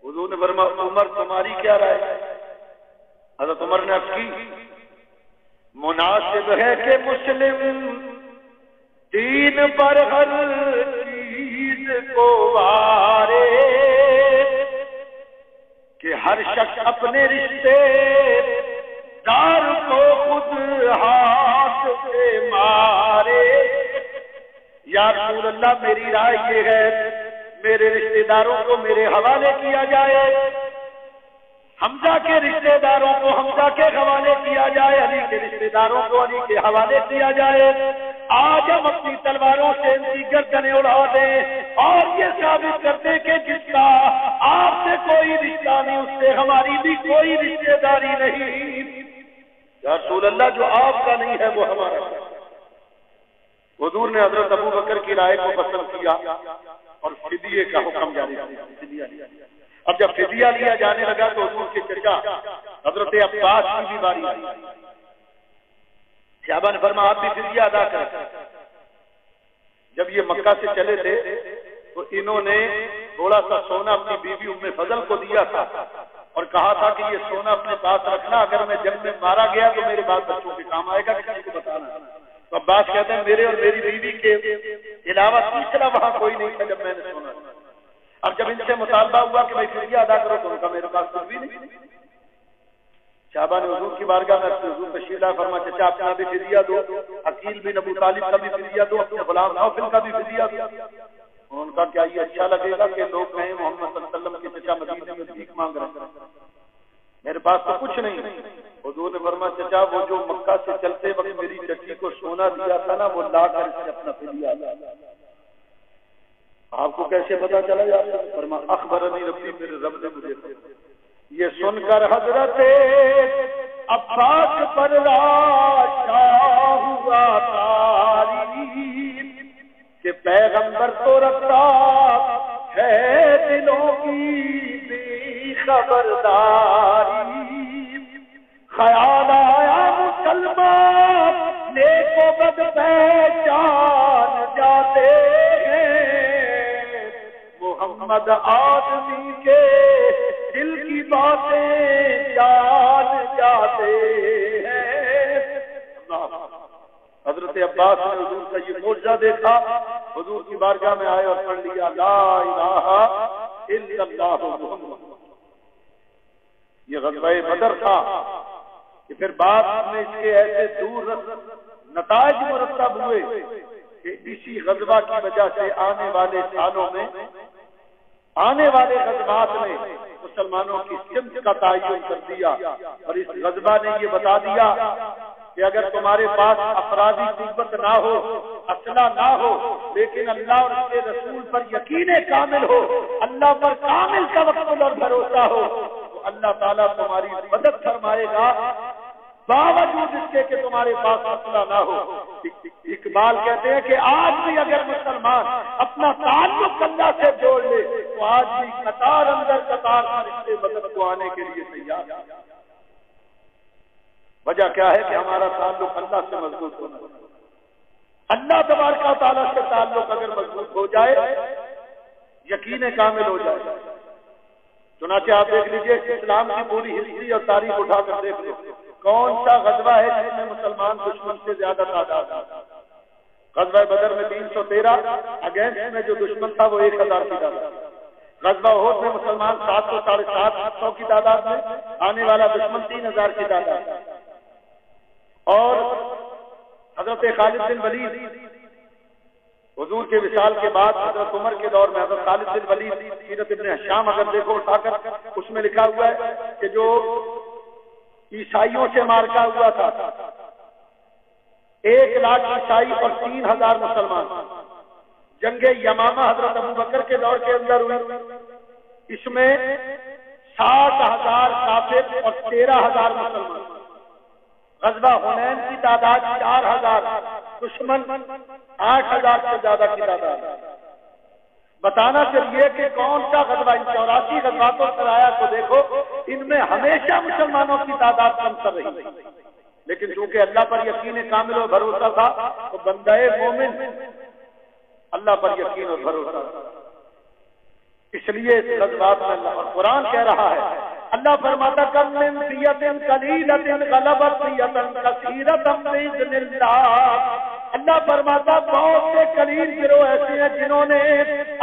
حضور نے فرمایا عمر تمہاری کیا رائے؟ حضرت عمر نے عرض کی مناسب ہے کہ مسلم دین پر ہر چیز کو وارے، کہ ہر شخص اپنے رشتے دار کو خود ہاتھ سے مارے۔ یا رسول اللہ میری رائے یہ ہے میرے رشتے داروں کو میرے حوالے کیا جائے، حمزہ کے رشتے داروں کو حمزہ کے حوالے کیا جائے، علی کے رشتے داروں کو علی کے حوالے کیا جائے۔ آج ہم اپنی تلواروں سے ان کی گردنیں اڑا دیں اور یہ ثابت کر دیں کہ جس کا آپ سے کوئی رشتہ نہیں اس سے ہماری بھی کوئی رشتے داری نہیں۔ یا رسول اللہ جو آپ کا نہیں ہے وہ ہمارا ہے۔ حضور نے حضرت ابو بکر کی رائے کو پسند کیا اور فدیے کا حکم جاری کیا۔ اب جب فدیہ لیا جانے لگا تو حضور کے چچا حضرت عباس کی بھی باری آئی، صحابہ نے فرمایا آپ بھی فدیہ ادا کریں۔ جب یہ مکہ سے چلے تھے تو انہوں نے تھوڑا سا سونا اپنی بیوی ام فضل کو دیا تھا اور کہا تھا کہ یہ سونا اپنے پاس رکھنا، اگر میں جنگ میں مارا گیا تو میرے بال بچوں کے کام آئے گا، کسی کو بتانا۔ تو عباس کہتے ہیں میرے اور میری بیوی کے علاوہ تیسرا وہاں کوئی نہیں تھا جب میں نے سونا۔ اب جب ان سے مطالبہ ہوا کہ بھائی فدیہ ادا کرو تو ان کا میرے پاس کچھ بھی نہیں۔ صحابہ نے حضور کی بارگاہ میں حضور تشریف لائے، فرمایا چچا اپنا بھی فدیہ دو، عقیل بن ابو طالب کا بھی فدیہ دو، اپنے غلام نوفل کا بھی فدیہ دو۔ ان کا کیا یہ اچھا لگے گا کہ لوگ کہیں محمد صلی اللہ علیہ وسلم کے چچا مدینے میں بھیک مانگ رہے ہیں، میرے پاس تو کچھ نہیں۔ حضور نے فرمایا چچا وہ جو مکہ سے چلتے وقت میری چچی کو سونا دیا تھا نا، وہ لا کر اس نے اپنا فدیہ دیا۔ آپ کو کیسے پتا چلا یا فرمایا اخبرنی ربی، میرے رب نے مجھے۔ یہ سن کر حضرت عباس پر راشا ہوا تاری کہ پیغمبر تو رکھتا ہے دلوں کی بے خبرداری۔ خیال آیا مسلمان نیک و بد پہچان جاتے ہیں، محمد آدمی کے دل کی باتیں جان جاتے ہیں۔ حضرت عباس نے حضور کا یہ معجزہ دیکھا، حضور کی بارگاہ میں آئے اور پڑھ لیا لا الہ الا اللہ محمد۔ یہ غزوہ بدر تھا کہ پھر بعد میں اس کے ایسے دور نتائج مرتب ہوئے کہ اسی غزوہ کی وجہ سے آنے والے سالوں میں، آنے والے غزوات میں مسلمانوں کی سمت کا تعین کر دیا، اور اس غزوہ نے یہ بتا دیا کہ اگر تمہارے پاس افرادی قوت نہ ہو، اسلحہ نہ ہو، لیکن اللہ اور اس کے رسول پر یقین کامل ہو، اللہ پر کامل توکل اور بھروسہ ہو، تو اللہ تعالیٰ تمہاری مدد فرمائے گا باوجود اس کے کہ تمہارے پاس اسلحہ نہ ہو۔ اقبال کہتے ہیں کہ آج بھی اگر مسلمان اپنا تعلق اللہ سے جوڑ لے تو آج بھی قطار اندر قطار فرشتے مدد کو آنے کے لیے تیار ہیں۔ وجہ کیا ہے کہ ہمارا تعلق اللہ سے مضبوط ہونا ہے۔ اللہ تبارک و تعالیٰ سے تعلق اگر مضبوط ہو جائے، یقین کامل ہو جائے۔ چنانچہ آپ دیکھ لیجئے اسلام کی پوری ہسٹری اور تاریخ اٹھا کر دیکھ لو، کون سا غزوہ ہے جس میں مسلمان دشمن سے زیادہ تعداد ہے؟ غزوہ بدر میں 313، اگینسٹ میں جو دشمن تھا وہ 1000 کی تعداد۔ غزوہ احد میں مسلمان 700 ساڑھے 700 کی تعداد میں، آنے والا دشمن 3000 کی تعداد۔ اور حضرت خالد بن ولید حضور کے وصال کے بعد حضرت عمر کے دور میں حضرت خالد بن ولید، سیرت ابن ہشام اگر دیکھو اٹھا کر، اس میں لکھا ہوا ہے کہ جو عیسائیوں سے مارکا ہوا تھا 1,00,000 عیسائی اور 3000 مسلمان، جنگ یمامہ حضرت ابو بکر کے دور کے اندر ہوئی، اس میں 60,000 کافر اور 13,000 مسلمان۔ غزوہ حنین کی تعداد 4,000، دشمن 8,000 سے زیادہ کی تعداد۔ بتانا چاہیے کہ کون سا غزوہ، ان 84 غزواتوں سے آیا تو دیکھو ان میں ہمیشہ مسلمانوں کی تعداد کم کر رہی، لیکن چونکہ اللہ پر یقین کامل اور بھروسہ تھا تو بندہ مومن اللہ پر یقین اور بھروسہ، اس لیے اس غزوات میں اللہ اور قرآن کہہ رہا ہے، اللہ فرماتا کم من فیۃ قلیلۃ غلبت فیۃ کثیرۃ باذن اللہ۔ اللہ فرماتا بہت سے قلیل گروہ ایسے ہیں جنہوں نے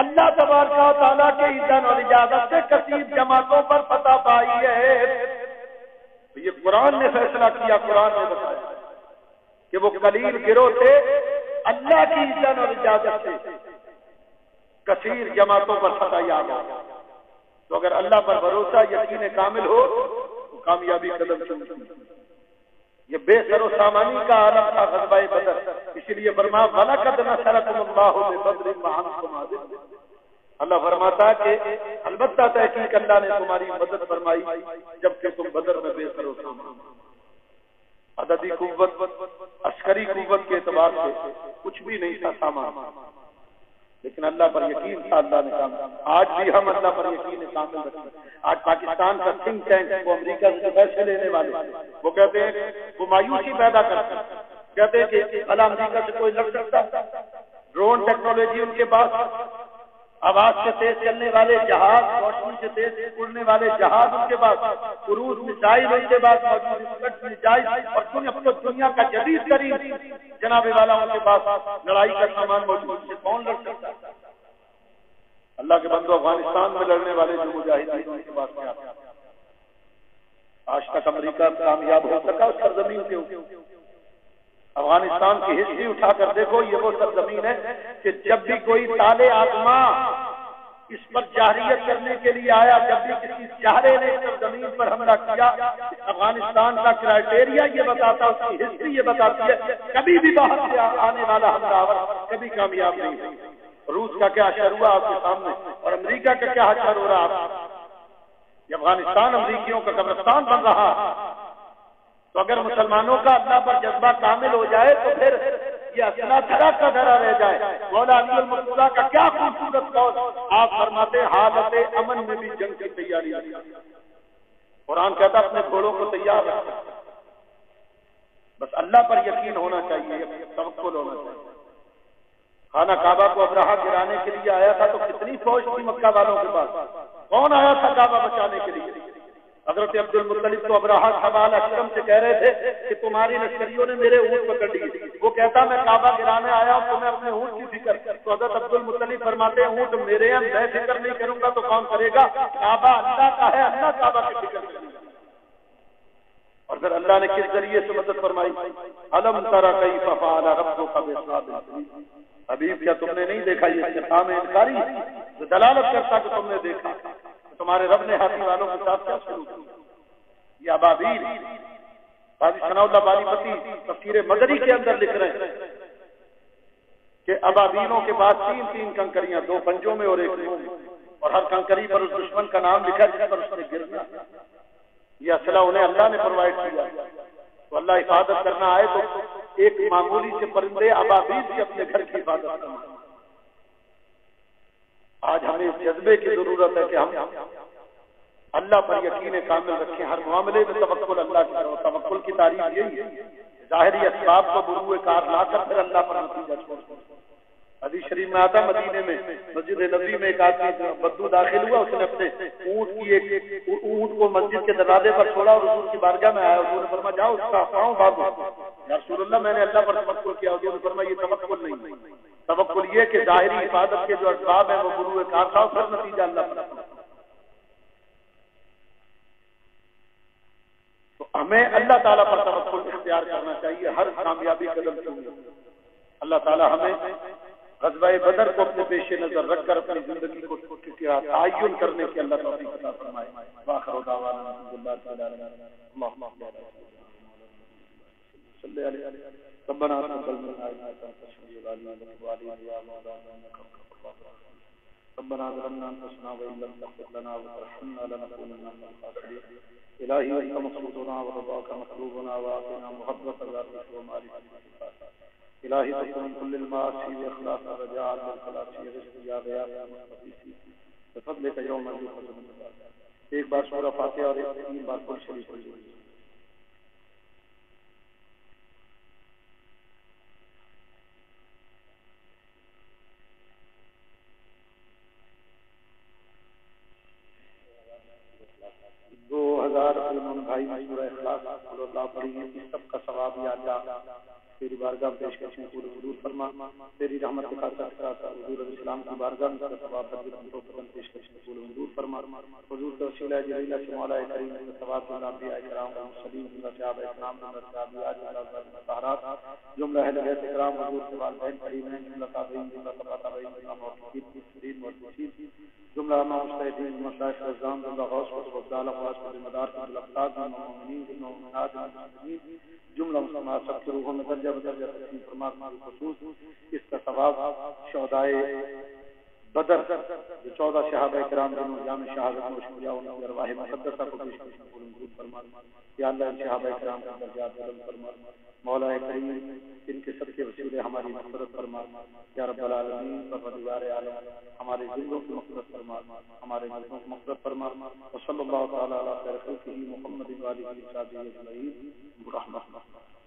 اللہ تبارک و تعالیٰ کے اذن اور اجازت سے کثیر جماعتوں پر فتح پائی ہے۔ تو یہ قرآن نے فیصلہ کیا، قرآن نے بتایا کہ وہ قلیل گروہ تھے، اللہ کی اذن اور اجازت سے کثیر جماعتوں پر فتح یاب ہو۔ تو اگر اللہ پر بھروسہ یقین کامل ہو تو کامیابی قدم چومتی ہے۔ یہ بے سر و سامانی کا عالم تھا غزوہ بدر، اسی لیے فرمایا وَلَقَدْ نَصَرَكُمُ اللَّهُ بِبَدْرٍ وَأَنتُمْ أَذِلَّةٌ۔ اللہ فرماتا ہے کہ البتہ تحقیق اللہ نے تمہاری مدد فرمائی جبکہ تم بدر میں بے سر و سامان، عددی قوت، عسکری قوت کے اعتبار سے کچھ بھی نہیں تھا سامان، لیکن اللہ پر یقین تھا، اللہ نے کام. آج بھی ہم اللہ پر یقین کامل رکھتے ہیں. آج پاکستان کا تھنک ٹینک وہ امریکہ سے پیسے لینے والے وہ کہتے ہیں، وہ مایوسی پیدا کرتے ہیں، کہتے ہیں کہ بھلا امریکہ سے کوئی لڑ سکتا؟ ڈرون ٹیکنالوجی ان کے پاس، آواز سے تیز چلنے والے جہاز، روشنی سے تیز اڑنے والے جہاز ان کے پاس، کروز میزائل ان کے پاس موجود، اسکٹ میزائل، اور دنیا کا جدید ترین جناب والا ان کے پاس لڑائی کا سامان موجود ہے. کون لڑ سکتا ہے؟ اللہ کے بندو، افغانستان میں لڑنے والے جو مجاہدین ان کے پاس کیا تھا؟ آج تک امریکہ کامیاب ہو سکا اس سرزمین کے اوپر؟ افغانستان کی ہسٹری اٹھا کر دیکھو، یہ وہ سرزمین ہے کہ جب بھی کوئی طالع آزما اس پر جاہریت کرنے کے لیے آیا، جب بھی کسی چہرے نے سرزمین پر حملہ کیا، افغانستان کا کرائٹیریا یہ بتاتا، اس کی ہسٹری یہ بتاتی ہے، کبھی بھی باہر سے آنے والا حملہ آور کبھی کامیاب نہیں ہے. روس کا کیا حشر ہوا آپ کے سامنے، اور امریکہ کا کیا حشر ہو رہا. یہ افغانستان امریکیوں کا قبرستان بن رہا. تو اگر مسلمانوں کا اللہ پر جذبہ کامل ہو جائے تو پھر یہ اصلا دھرا کا دھرا رہ جائے. مولا علی المرتضیٰ کا کیا خوبصورت قول، آپ فرماتے حالت امن میں بھی جنگ کی تیاری ہے. قرآن کہتا اپنے گھوڑوں کو تیار رکھو، بس اللہ پر یقین ہونا چاہیے، توکل ہونا چاہیے. خانہ کعبہ کو ابرہہ گرانے کے لیے آیا تھا تو کتنی فوج تھی مکہ والوں کے پاس؟ کون آیا تھا کعبہ بچانے کے لیے؟ حضرت عبد المطلب تو ابرہہ حبال اشرم سے کہہ رہے تھے کہ تمہاری لشکریوں نے میرے اونٹ پکڑ لیے. وہ کہتا میں کعبہ گرانے آیا ہوں، تمہیں اپنے اونٹ کی فکر. تو حضرت عبد المطلب فرماتے ہیں اونٹ میرے ہیں، میں فکر نہیں کروں گا تو کون کرے گا؟ کعبہ اللہ کا ہے، اللہ کعبہ کی فکر کرے گا. اور پھر اللہ نے کس ذریعے سے مدد فرمائی؟ الم تر کیف فعل ربک باصحاب الفیل. حبیب کیا تم نے نہیں دیکھا؟ یہ استفہام انکاری جو دلالت کرتا کہ تم نے دیکھا. تمہارے رب نے ہاتھی والوں کے ساتھ کیا سلوک کیا؟ یہ ابابیل. قاضی ثناء اللہ باری پتی تفسیر مدری کے اندر لکھ رہے ہیں کہ ابابیلوں کے بعد تین کنکریاں، 2 پنجوں میں اور 1 منہ میں، اور ہر کنکری پر اس دشمن کا نام لکھا جس پر اس نے گرنا. یہ اسلحہ انہیں اللہ نے پرووائڈ کیا. تو اللہ حفاظت کرنا آئے تو ایک معمولی سے پرندے ابابیل سے اپنے گھر کی حفاظت کرنا. آج ہمیں اس جذبے کی ضرورت ہے کہ ہم اللہ پر یقین کامل رکھیں، ہر معاملے میں توکل اللہ کی طرف. توکل کی تعریف یہی ہے، ظاہری اسباب کو بروئے کار لا کر پھر اللہ پر نتیجہ چھوڑ دیں. حدیث شریف میں آتا مدینے میں مسجد نبوی میں ایک آدمی بدو داخل ہوا، اس نے اپنے اونٹ کو مسجد کے دروازے پر چھوڑا اور حضور کی بارگاہ میں آیا. حضور نے فرمایا جاؤ اس کا پاؤں باندھو. یا رسول اللہ میں نے اللہ پر توکل کیا. حضور نے فرمایا یہ توکل نہیں. توکل یہ کہ ظاہری عبادت کے جو اسباب ہیں وہ بروئے کار لاؤ، پھر نتیجہ اللہ پر. تو ہمیں اللہ تعالیٰ پر توکل اختیار کرنا چاہیے ہر کامیابی قدم کے لیے. اللہ تعالیٰ ہمیں غزوہ بدر کو اپنے پیش نظر رکھ کر اپنی زندگی کو تعین کرنے کی اللہ توفیق عطا فرمائے. وآخر دعوانا الحمدللہ تعالی اللهم صل علی ربنا تقبل منا انك انت السميع العليم وتب علينا يا مولانا انك انت التواب الرحيم. ربنا ظلمنا انفسنا وان لم تغفر لنا وترحمنا لنكونن من الخاسرين. الہی انت مقصودنا ورضاك مطلوبنا واعطنا محبت ذاتك ومعرفة. الہی تکون كل المعاصي واخلاص الرجاء والخلاص رزق یا غیاث المستغیث بفضلك يوم يؤخذ من النار. ایک بار سورہ فاتحہ اور 3 بار قل شریف پڑھیے. بھائی سورہ اخلاص قل اللہ پڑھیے. اس سب کا ثواب یا اللہ تیری بارگاہ پیش کرتے ہیں. پورے حضور فرما تیری رحمت کے خاطر حضور علیہ السلام کی بارگاہ میں ثواب پیش کرتے ہیں. پورے حضور فرما حضور کا وسیلہ جلیلہ سے مولا کریم کے ثواب کے انبیاء کرام والمرسلین جملہ صحابہ کرام جملہ صحابیات جملہ مطہرات جملہ اہل بیت کرام حضور کے والدین کریم ہیں جملہ تابعین جملہ تبع تابعین جملہ محدثین محدثین جملہ مجتہدین مشایخ اعظام جملہ غوث و ابدال اقواس و مدار جملہ افراد مومنین مومنات مسلمین جملہ مسلمات سب کے روحوں میں درجہ بدرجہ تقسیم فرما خصوص اس کا ثواب شہدائے بدر جو 14 صحابہ کرام جنہوں جامع شہادت میں شمولیہ ان کی ارواح مقدسہ کو پیش کرنے کو منظور فرما. یا اللہ ان صحابہ کرام کا درجات بلند فرما. مولا کریم ان کے سب کے وسیلے ہماری مغفرت فرما. یا رب العالمین پروردگار عالم ہمارے دلوں کی مغفرت فرما، ہمارے دلوں کی مغفرت فرما، وصلی اللہ تعالی علی خیر خلقہ محمد و آلہ وصحبہ اجمعین برحمتہ۔